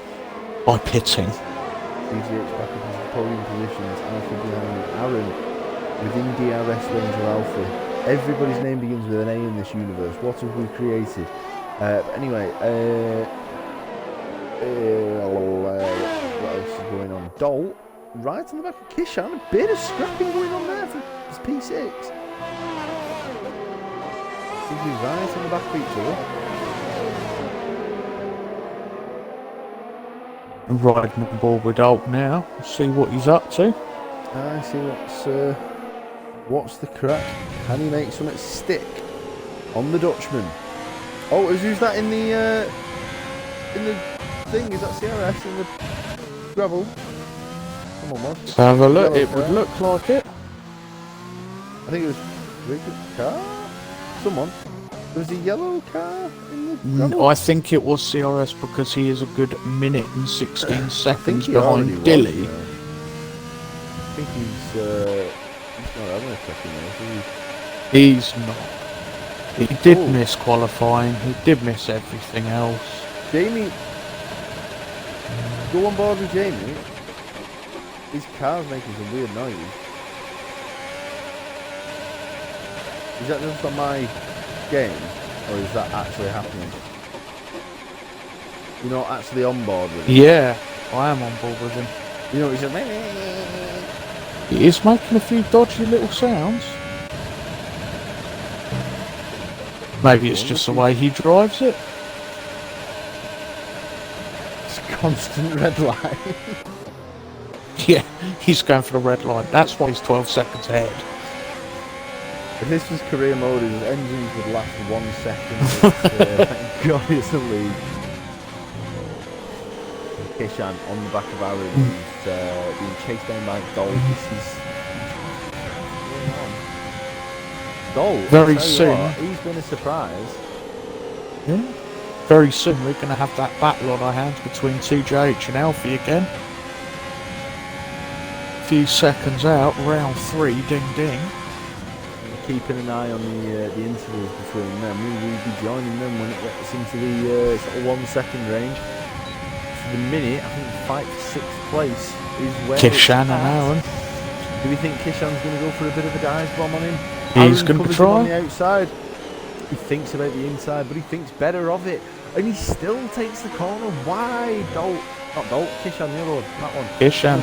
by pitting. PGH back up into the podium positions. Alpha behind Aaron within DRS range of Alpha. Everybody's name begins with an A in this universe. What have we created? Anyway, what else is going on? Dole, right on the back of Kishan. A bit of scrapping going on there for P6. Seems to be right on the back of each other. Riding on board with Alt now. See what he's up to. I see what's the crack. Can he make something stick on the Dutchman? Oh, who's that in the thing? Is that CRS in the gravel? Come on, man. Let's have a look. It would look like it. I think it was Rick's car. Someone. There was a yellow car in the gravel. I think it was CRS because he is a good minute and 16 seconds he behind already Dilly. was, I think he's not having a second now. He's not. He did miss qualifying. He did miss everything else. Jamie, go on board with Jamie. His car's making some weird noise. Is that just on my game, or is that actually happening? You're not actually on board with him? Yeah, I am on board with him. You know, he's like... He is making a few dodgy little sounds. Maybe it's just the way he drives it. It's a constant red light. Yeah, he's going for the red line. That's why he's 12 seconds ahead. If this was career mode, his engines would last 1 second. Thank God it's the lead. Kishan on the back of Aaron, who's being chased down by Dole. This is Dole. Very soon. He's been a surprise. Yeah. Very soon we're going to have that battle on our hands between 2JH and Alfie again. A few seconds out, round 3, ding ding. Keeping an eye on the intervals between them. We will be joining them when it gets into the sort of 1 second range. For the minute, I think the fight for 6th place is where Kishan and Aaron. Do we think Kishan's going to go for a bit of a dive bomb on him? He's going to try. On the outside. He thinks about the inside, but he thinks better of it. And he still takes the corner wide. Dolt. Not Dolt, Kishan, the other one. That one. Kishan.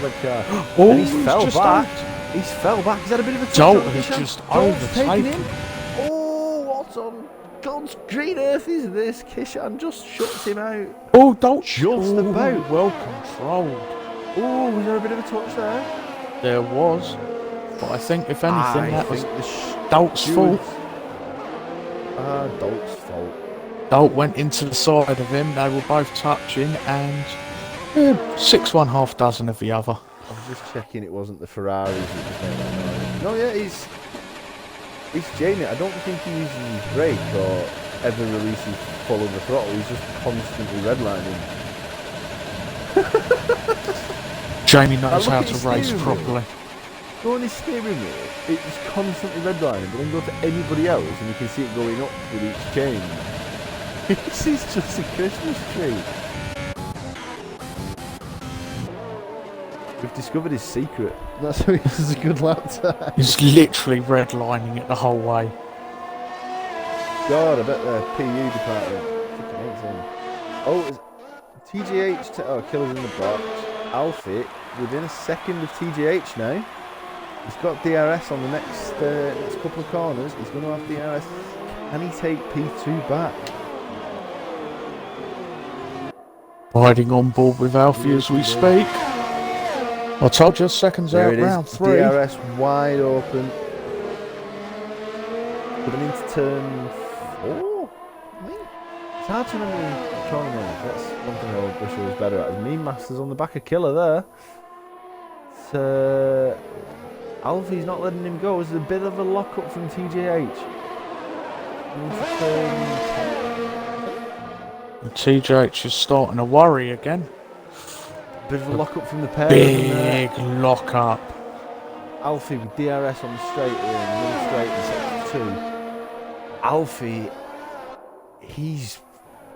Oh, and he's fell back. He's fell back. He's had a bit of a touch. Dolt has just overtaken him. Oh, what on God's green earth is this? Kishan just shuts him out. Oh, Dolt. Just about. Well controlled. Oh, was there a bit of a touch there? There was. But I think, if anything, that was Dolt's fault. Dolt's fault. Dolt went into the side of him. They were both touching, and 6 one, half dozen of the other. I was just checking it wasn't the Ferraris that just made that noise. No, yeah, it's Jamie. I don't think he uses his brake or ever releases full of the throttle. He's just constantly redlining. Jamie knows look how at to his race steering wheel. properly. Go on his steering wheel, it's constantly redlining, but then go to anybody else and you can see it going up with each change. This is just a Christmas tree. We've discovered his secret. That's how he has a good lap time. He's literally redlining it the whole way. God, I bet the PU department fucking hates him. Oh, it's TGH, Killer's in the box. Alfie, within a second of TGH now. He's got DRS on the next couple of corners. He's going to have DRS. Can he take P2 back? Riding on board with Alfie as we speak. I told you, seconds There out, it is. round 3. DRS wide open. Coming into turn 4. I mean, it's hard to remember in tournament. That's one thing I wish I was better at. Mean Masters on the back of Killer there. Alfie's not letting him go. There's a bit of a lock-up from TJH. Into turn 10. TJH is starting to worry again. Bit of a lock-up from the pair. Big lock-up. Alfie with DRS on the straight in, one straight in sector 2. Alfie, he's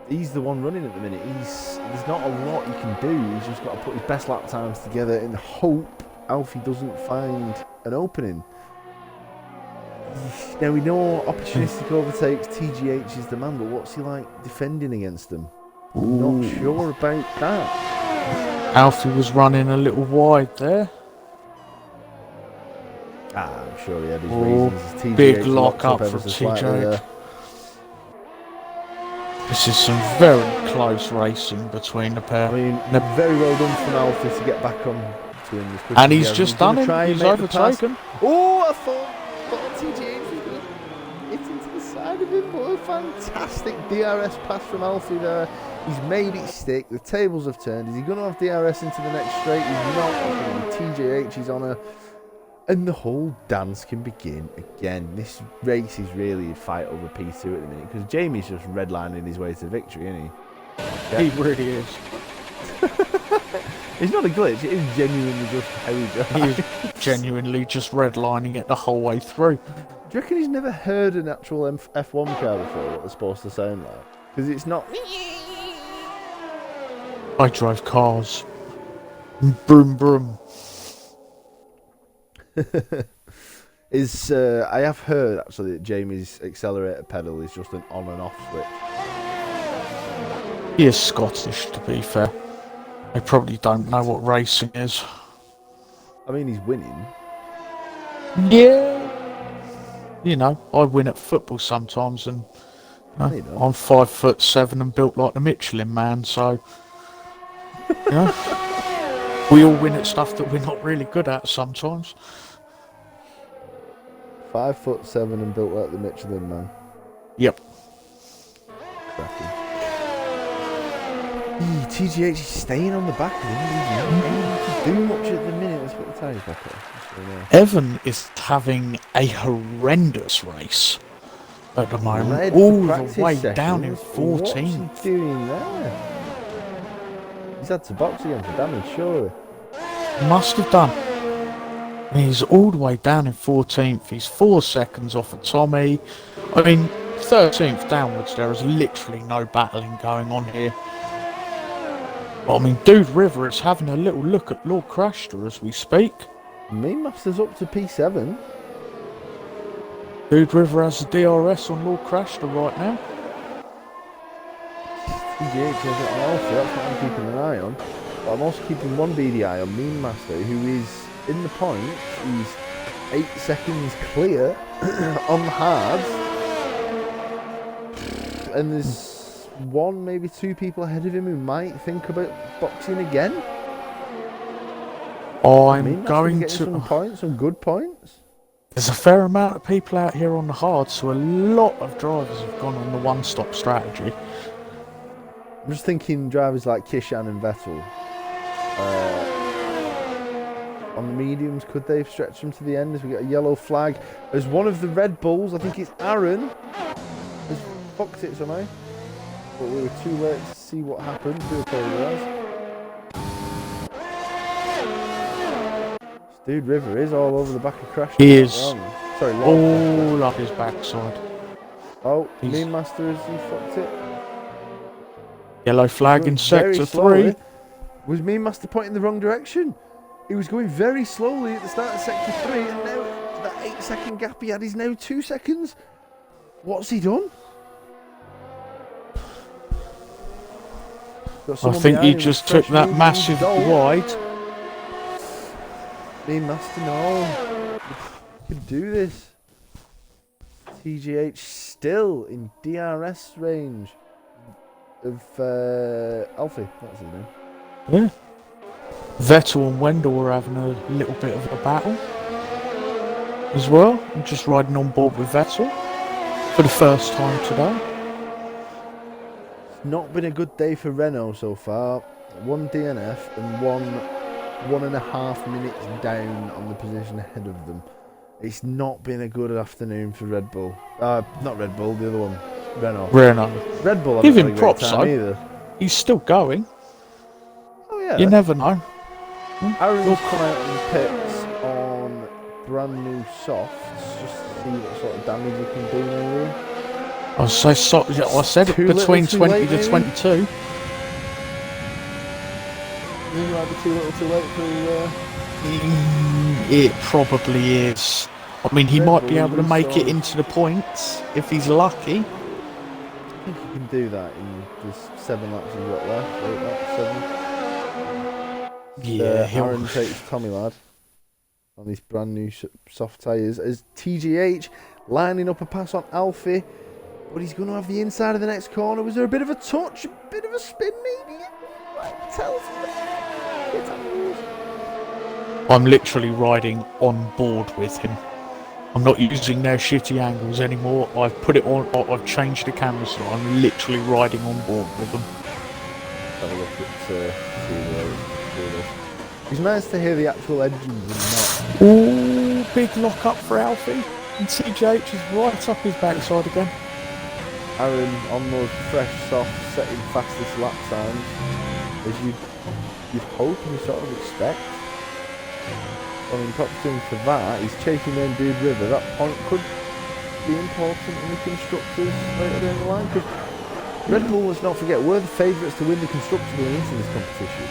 the one running at the minute. There's not a lot he can do. He's just got to put his best lap times together in the hope Alfie doesn't find an opening. Now we know opportunistic overtakes, TGH is the man, but what's he like defending against them? Not sure about that. Alfie was running a little wide there. I'm sure he had his reasons. TGH big lock locked up ever from so slightly TGH. there. This is some very close racing between the pair. I mean, very well done from Alfie to get back on to him as quick And as he's he just has. done He's him. gonna try He's and make the pass. overtaken. Oh, I thought TGH was going to hit into the side of him, but a fantastic DRS pass from Alfie there. He's made it stick. The tables have turned. Is he going to have DRS into the next straight? He's not. TGH is on a... And the whole dance can begin again. This race is really a fight over P2 at the minute because Jamie's just redlining his way to victory, isn't he? Yeah. He really is. It's not a glitch, it is genuinely just how he does. He is genuinely just redlining it the whole way through. Do you reckon he's never heard an actual F1 car before, what they're supposed to sound like? Because it's not... I drive cars. Broom broom. I have heard actually that Jamie's accelerator pedal is just an on and off switch. He is Scottish, to be fair. They probably don't know what racing is. I mean, he's winning. Yeah. You know, I win at football sometimes, and I'm 5'7" and built like the Michelin Man, so you know, we all win at stuff that we're not really good at sometimes. 5'7" and built like the Michelin Man. Yep. Cracking. TGH is staying on the back of him. He's not able to do much at the minute. Let's put the tyres back on. Evan is having a horrendous race at the moment. Led All practice the way sessions. down in What's 14th. he doing there? He's had to box again for damage, surely. Must have done. He's all the way down in 14th. He's 4 seconds off of Tommy. I mean, 13th downwards, there is literally no battling going on here. I mean, Dude River is having a little look at Lord Crashter as we speak. Mean Master's up to P7. Dude River has the DRS on Lord Crashter right now. TGH has it on Alpha, that's what I'm keeping an eye on. But I'm also keeping one beady eye on Mean Master, who is in the point. He's 8 seconds clear on the hards. And there's one, maybe 2 people ahead of him who might think about boxing again. I'm going to... some points, some good points. There's a fair amount of people out here on the hard, so a lot of drivers have gone on the one-stop strategy. I'm just thinking drivers like Kishan and Vettel. On the mediums, could they have stretched them to the end as we get a yellow flag? As one of the Red Bulls, I think it's Aaron, has fucked it somehow. But we were too late to see what happened. Do apologise. Dude, River is all over the back of Crash. He is. Sorry, all up his backside. Oh, Meme Master, has he fucked it? Yellow flag in sector 3. Was Meme Master pointing the wrong direction? He was going very slowly at the start of sector 3, and now that 8-second gap he had is now 2 seconds. What's he done? I think he just took that massive wide. Meme Master, no. You can do this. TGH still in DRS range of Alfie, that's his name. Yeah. Vettel and Wendell were having a little bit of a battle as well. I'm just riding on board with Vettel for the first time today. It's not been a good day for Renault so far. 1 DNF and 1.5 minutes down on the position ahead of them. It's not been a good afternoon for Red Bull. Not Red Bull, the other one. Renault. Red Bull give haven't him had a great props time though. either. He's still going. Oh yeah. You never know. Aaron's come out in pits on brand new softs just to see what sort of damage he can do maybe. I said it between 20 to 22. Maybe might be too little too late for It probably is. I mean, he might be able to make it into the points if he's lucky. I think he can do that in just 7 laps he's got left. 8 laps, 7. Yeah, Aaron takes Tommy Lad on these brand new soft tyres as TGH lining up a pass on Alfie, but he's going to have the inside of the next corner. Was there a bit of a touch, a bit of a spin maybe? Tells me. I'm literally riding on board with him. I'm not using their shitty angles anymore. I've put it on. I've changed the camera, so I'm literally riding on board with them. Have a look at it's nice to hear the actual engines and not. Ooh, big lock up for Alfie. And TJH is right up his backside again. Aaron on those fresh, soft, setting fastest lap times, as you'd hope and you sort of expect. I mean, props to him for that. He's chasing down Dude River. That point could be important in the constructors later down the line, because Red Bull, let's not forget, were the favourites to win the constructors going into this competition.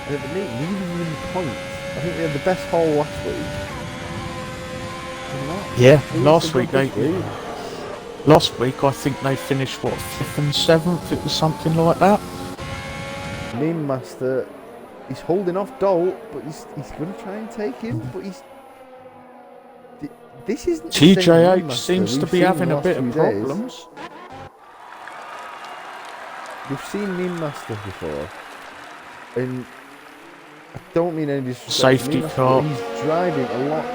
And at the minute, neither of them in the points. I think they had the best haul last week. Yeah, last week I think they finished what, 5th and 7th. It was something like that. Meme Master, he's holding off Dole, but he's going to try and take him. But this isn't. TJH seems to be having a bit of problems. We've seen Meme Master before, and I don't mean any disrespect. Safety car. He's driving a lot.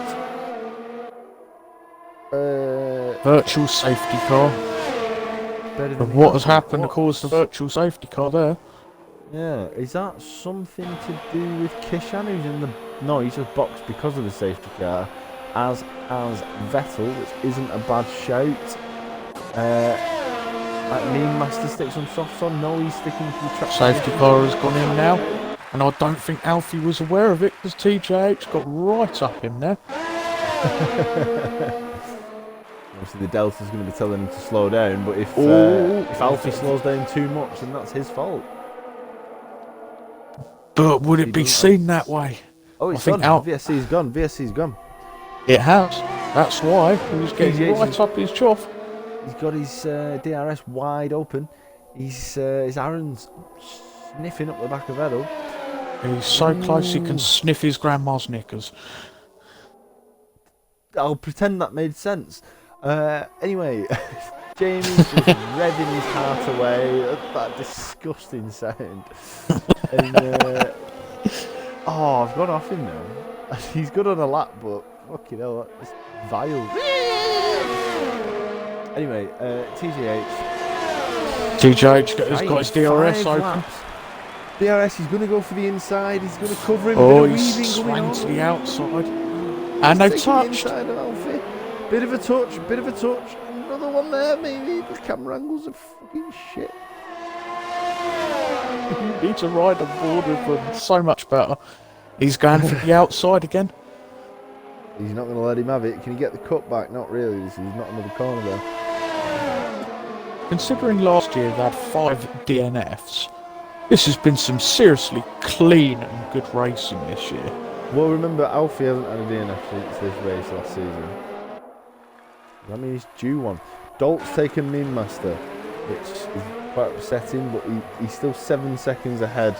Virtual safety car. But what has happened to cause the virtual safety car there? Yeah, is that something to do with Kishan, who's in the... No, he's just boxed because of the safety car, as Vettel, which isn't a bad shout. Like Meme Master sticks some softs on. No, he's sticking to the track. Safety car has gone in now, and I don't think Alfie was aware of it, because TJH got right up him there. Obviously the Delta's going to be telling him to slow down, but if Alfie slows down too much, then that's his fault. But would it be seen that way? Oh, it's gone. VSC's gone. VSC's gone. It has. That's why he was getting right up his chuff. He's got his DRS wide open. His Aaron's sniffing up the back of Edel. He's so close he can sniff his grandma's knickers. I'll pretend that made sense. Anyway, Jamie's just revving his heart away at that disgusting sound. And, I've gone off him now. He's good on a lap, but fucking hell, that's vile. Anyway, TGH TJH has got his DRS open. DRS, he's going to go for the inside. He's going to cover him. Oh, a bit of he's weaving going swung on. to the outside. And they've touched. The inside of Alfie. Bit of a touch. Another one there, maybe. The camera angles are fucking shit. You need to ride on board with them so much better. He's going for the outside again. He's not going to let him have it. Can he get the cut back? Not really. This is not another corner there. Considering last year they had 5 DNFs, this has been some seriously clean and good racing this year. Well, remember, Alfie hasn't had a DNF since this race last season. I mean, he's due one. Dalt's taken Meme Master, which is quite upsetting, but he's still 7 seconds ahead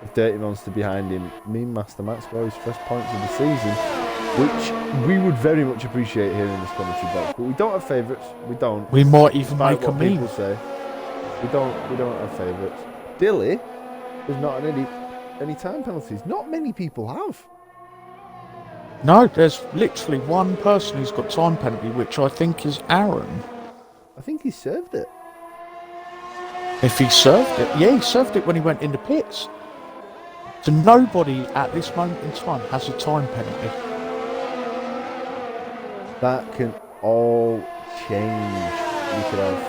with Dirty Monster behind him. Meme Master might score his first points of the season, which we would very much appreciate here in this commentary box. But we don't have favourites. We don't. We might even Despite make a what meme. people say. We don't have favourites. Dilly has not had any time penalties. Not many people have. No, there's literally one person who's got time penalty, which I think is Aaron. I think he served it. If he served it, yeah, he served it when he went into pits. So nobody at this moment in time has a time penalty. That can all change. We could have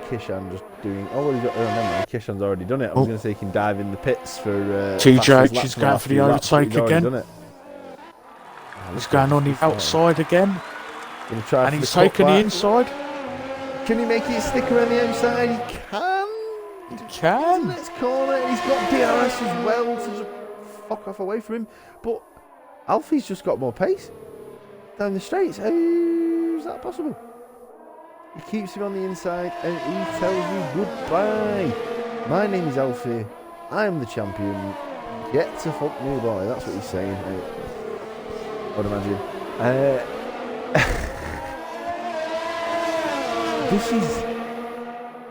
Kishan just doing. Oh, well, never mind. Kishan's already done it. I was going to say he can dive in the pits for. TJH is going for the overtake again. He's going on the outside again. And he's taking the inside. Can he make it stick around the outside? He can. He can. Next corner. He's got DRS as well to just fuck off away from him. But Alfie's just got more pace down the straights. How's that possible? He keeps him on the inside and he tells you goodbye. My name is Alfie. I am the champion. Get to fuck me, boy. That's what he's saying. I would imagine.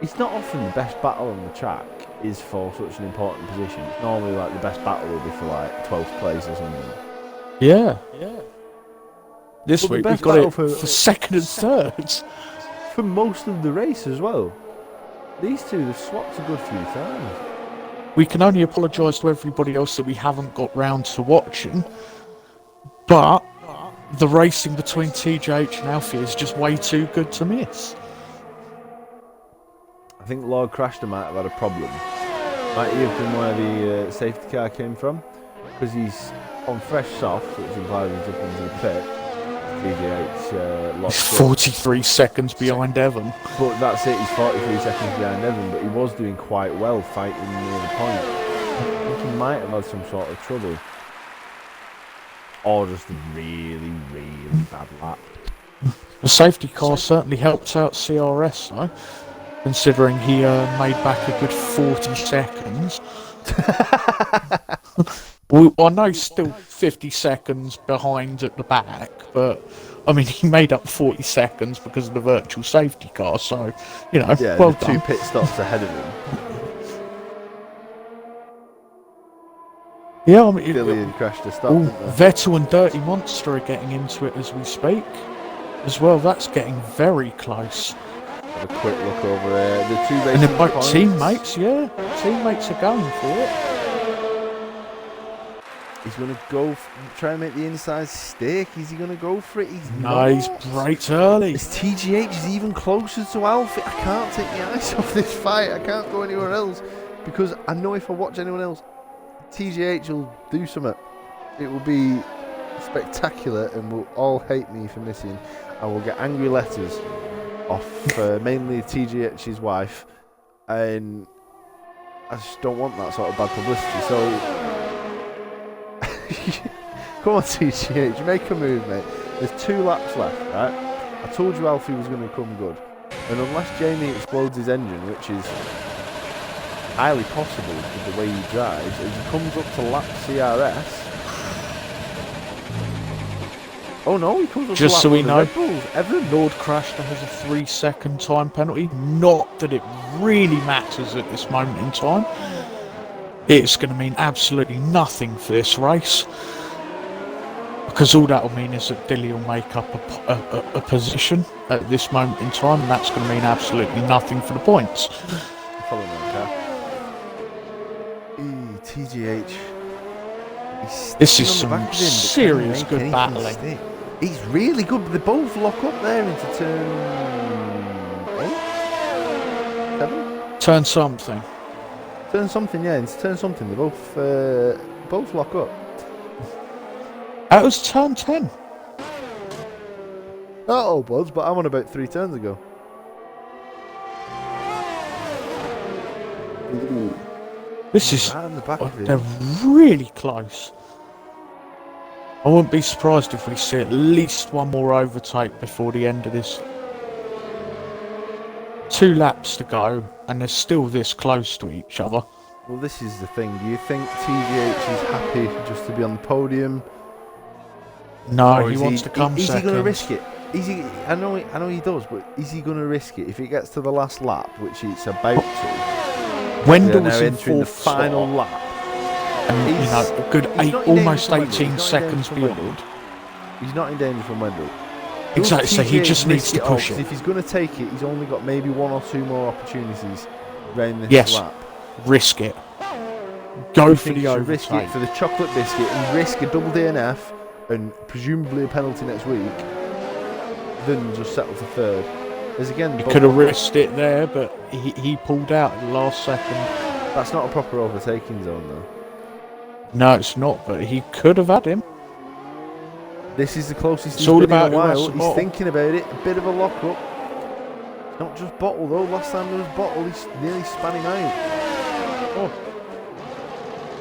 It's not often the best battle on the track is for such an important position. It's normally like the best battle will be for like 12th place or something. Yeah. This week we've got it for second and third. For most of the race as well. These two have swapped a good few times. We can only apologise to everybody else that we haven't got round to watching. But the racing between TJH and Alfie is just way too good to miss. I think Lord Crashter might have had a problem. Might he have been where the safety car came from? Because he's on fresh soft, which implies he's up into the pit. TJH lost 43 seconds behind Evan. But that's it, he's 43 seconds behind Evan, but he was doing quite well fighting near the point. I think he might have had some sort of trouble. Or just a really, really bad lap. The safety car certainly helped out CRS though, considering he made back a good 40 seconds. Well, I know he's still 50 seconds behind at the back, but I mean he made up 40 seconds because of the virtual safety car, so, you know, yeah, well the done. 2 pit stops ahead of him. Yeah, I mean, Billy and Crashter stopped. Vettel and Dirty Monster are getting into it as we speak. As well, that's getting very close. Have a quick look over there. The 2 racing And they're both points. teammates, yeah. Teammates are going for it. He's going to go, try and make the inside stick. Is he going to go for it? He's No, not. he's braked early. This TGH is even closer to Alfie. I can't take the eyes off this fight. I can't go anywhere else. Because I know if I watch anyone else, TGH will do something. It will be spectacular and will all hate me for missing. I will get angry letters off mainly TGH's wife. And I just don't want that sort of bad publicity. So... Come on, TGH, make a move, mate. There's 2 laps left, right? I told you Alfie was going to come good. And unless Jamie explodes his engine, which is highly possible with the way he drives, as he comes up to lap CRS... Oh no, he comes up Just to lap so we know, Red Bulls. Evan? Lord Crashter has a 3-second time penalty. Not that it really matters at this moment in time. It's going to mean absolutely nothing for this race. Because all that will mean is that Dilly will make up a position at this moment in time, and that's going to mean absolutely nothing for the points. Follow me, okay? TGH. This is some serious good battling. Stick. He's really good, but they both lock up there into turn 8? 7? Turn something. Turn something, yeah, it's turn something. They both lock up. That was turn 10. Oh, Buds, but I'm on about 3 turns ago. This is... Right in the back of it. They're really close. I wouldn't be surprised if we see at least one more overtake before the end of this. 2 laps to go, and they're still this close to each other. Well, this is the thing. Do you think TGH is happy just to be on the podium? No, he wants to come second. Is he going to risk it? I know he does, but is he going to risk it if it gets to the last lap, which it's about to? Wendell was in entering the fourth final slot, lap. and a good almost 18 seconds beyond. He's not in danger from Wendell. Exactly, so he just needs to push it. If he's going to take it, he's only got maybe 1 or 2 more opportunities around this lap. Risk it. Go for the overtake. Risk it for the chocolate biscuit and risk a double DNF and presumably a penalty next week, then just settle for 3rd. There's again. He could have risked it there, but he pulled out at the last second. That's not a proper overtaking zone, though. No, it's not, but he could have had him. This is the closest he's been in a while. He's bottle. thinking about it. A bit of a lock-up. Not just Bottle, though. Last time there was Bottle, he's nearly spanning out. Oh.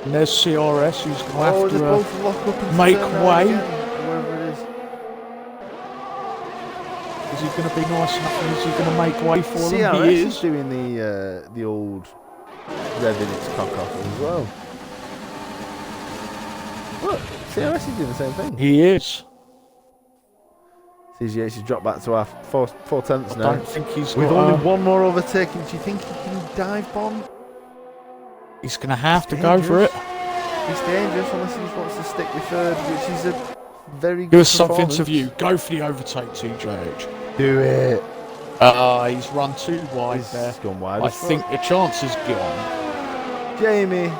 And there's CRS, who's going to have to both lock up and make turn way. Again, wherever it is. Is he going to be nice enough, and is he going to make way for them? CRS He is doing the old revving its cock off as well. Look, CRS is doing the same thing. He is. TGH has dropped back to our 4 tenths now. I don't think he's With got only 1 more overtaking, do you think he can dive bomb? He's going to have to go for it. He's dangerous unless he just wants to stick with 3rd, which is a very good Give us something performance. to view. Go for the overtake, TJH. Do it. He's run too wide there. Gone wide. I think the chance is gone. Jamie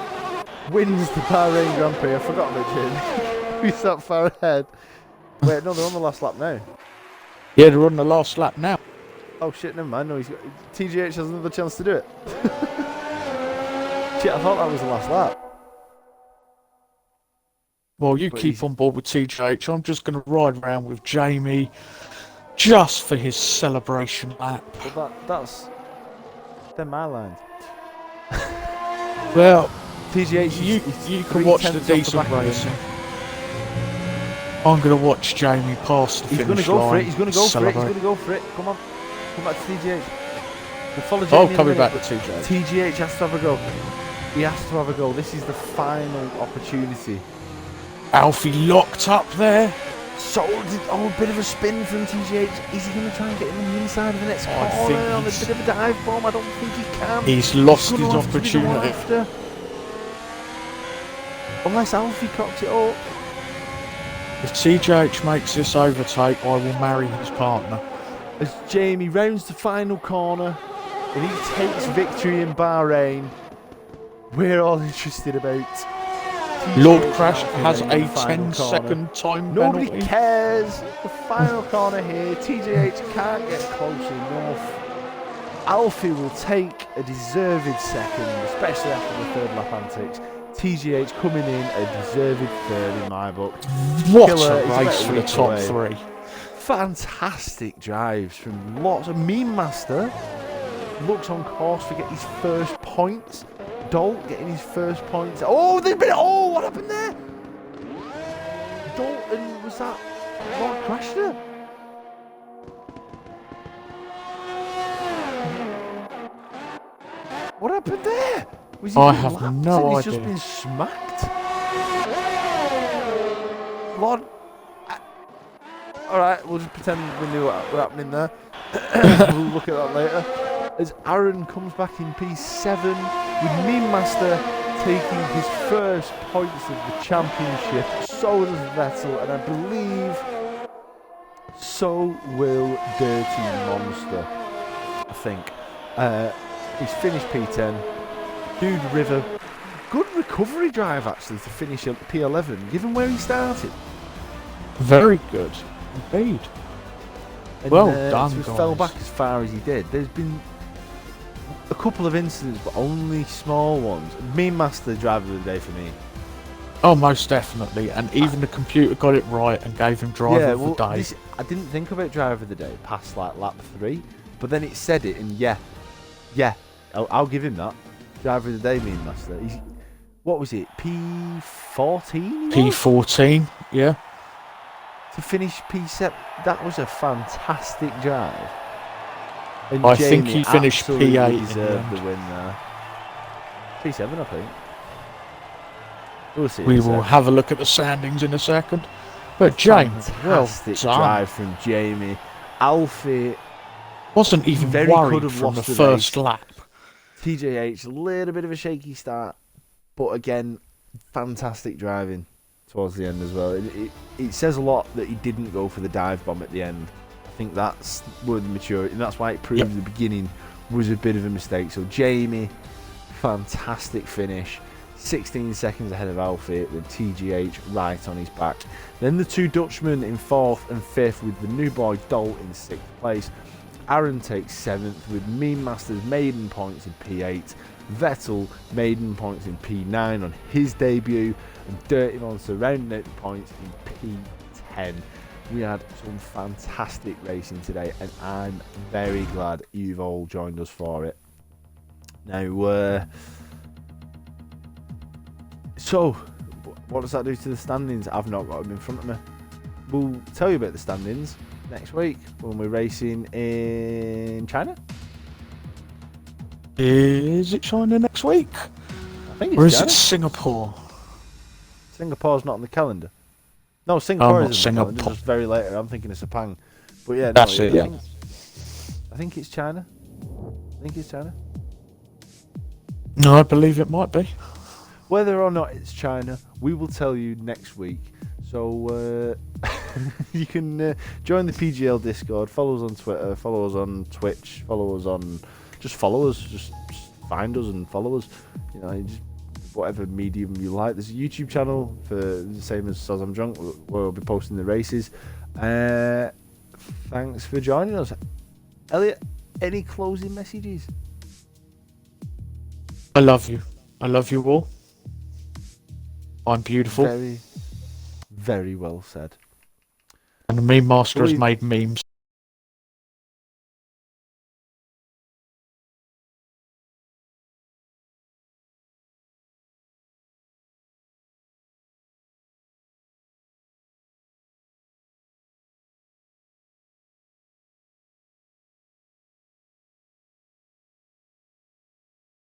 wins the Bahrain Grand Prix. I forgot about Jamie. He's that far ahead. Wait, no, they're on the last lap now. Yeah, they're on the last lap now. Oh shit, never mind. No, TGH has another chance to do it. Shit, I thought that was the last lap. Well, you keep on board with TJH. I'm just going to ride around with Jamie just for his celebration lap. Well, they're my lines. Well, TGH, you can watch the decent racing. I'm going to watch Jamie pass the finish line. He's going to go for it. He's going to go for it. Come on. Come back to TGH. We'll follow Jamie. Oh, coming back to TGH. TGH has to have a go. He has to have a go. This is the final opportunity. Alfie locked up there. So, a bit of a spin from TGH. Is he going to try and get him on the inside of the next corner? On a bit of a dive bomb? I don't think he can. He's lost his opportunity. Unless Alfie cocks it up. If TJH makes this overtake, I will marry his partner. As Jamie rounds the final corner and he takes victory in Bahrain, we're all interested about. Lord Crash has a 10-second time Nobody penalty. cares. The final corner here. TJH can't get close enough. Alfie will take a deserved second, especially after the 3rd lap antics. TGH coming in a deserved 3rd in my book. What Killer, a race for the top 3. Fantastic drives from lots of Meme Master. Looks on course to get his first points. Dolt getting his first points. Oh, there's been. Oh, what happened there? Dalton, was that Lord Crashner? What happened there? Was he I have lapped no and idea. He's just been smacked. Lord. Alright, we'll just pretend we knew what was happening there. We'll look at that later. As Aaron comes back in P7 with Meme Master taking his first points of the championship. So does Vettel, and I believe so will Dirty Monster. I think. He's finished P10. Dude River good recovery drive actually to finish at P11, given where he started. Very good, indeed. And, Well done, so he guys. fell back as far as he did. There's been a couple of incidents, but only small ones. Mean Master, driver of the day for me. Oh, most definitely. And even the computer got it right and gave him driver of the day. I didn't think about driver of the day past like lap 3, but then it said it, and yeah, I'll give him that. Driver of the day, Mean Master. What was it? P14? P14, yeah. To finish P7, that was a fantastic drive. And I think Jamie he finished absolutely P8 in the deserved end. the win there. P7, I think. We'll see. We will have a look at the standings in a second. But James, well Fantastic done. drive from Jamie. Alfie Wasn't even very could worried have from the lost the first race. lap. TJH, a little bit of a shaky start, but again, fantastic driving towards the end as well. It says a lot that he didn't go for the dive bomb at the end. I think that's where the maturity, and that's why it proved the beginning was a bit of a mistake. So Jamie, fantastic finish. 16 seconds ahead of Alfie with TGH right on his back. Then the two Dutchmen in 4th and 5th with the new boy Dolt in 6th place. Aaron takes 7th with Mean Master's maiden points in P8. Vettel maiden points in P9 on his debut. And Dirty Monster rounding out the points in P10. We had some fantastic racing today, and I'm very glad you've all joined us for it. Now, so, what does that do to the standings? I've not got them in front of me. We'll tell you about the standings next week when we're racing in China. Is it China next week? I think it's Or is China. it Singapore? Singapore's not on the calendar. No, Singapore not is on the calendar, Singapore. just very later. I'm thinking of Sepang. But yeah, no, That's it, yeah. I think it's China. No, I believe it might be. Whether or not it's China, we will tell you next week. So you can join the PGL Discord, follow us on Twitter, follow us on Twitch, just find us and follow us. You know, just whatever medium you like. There's a YouTube channel for the same as Soz I'm Drunk, where we'll be posting the races. Thanks for joining us. Elliot, any closing messages? I love you. I love you all. I'm beautiful. Very, very well said. And the meme master has made memes.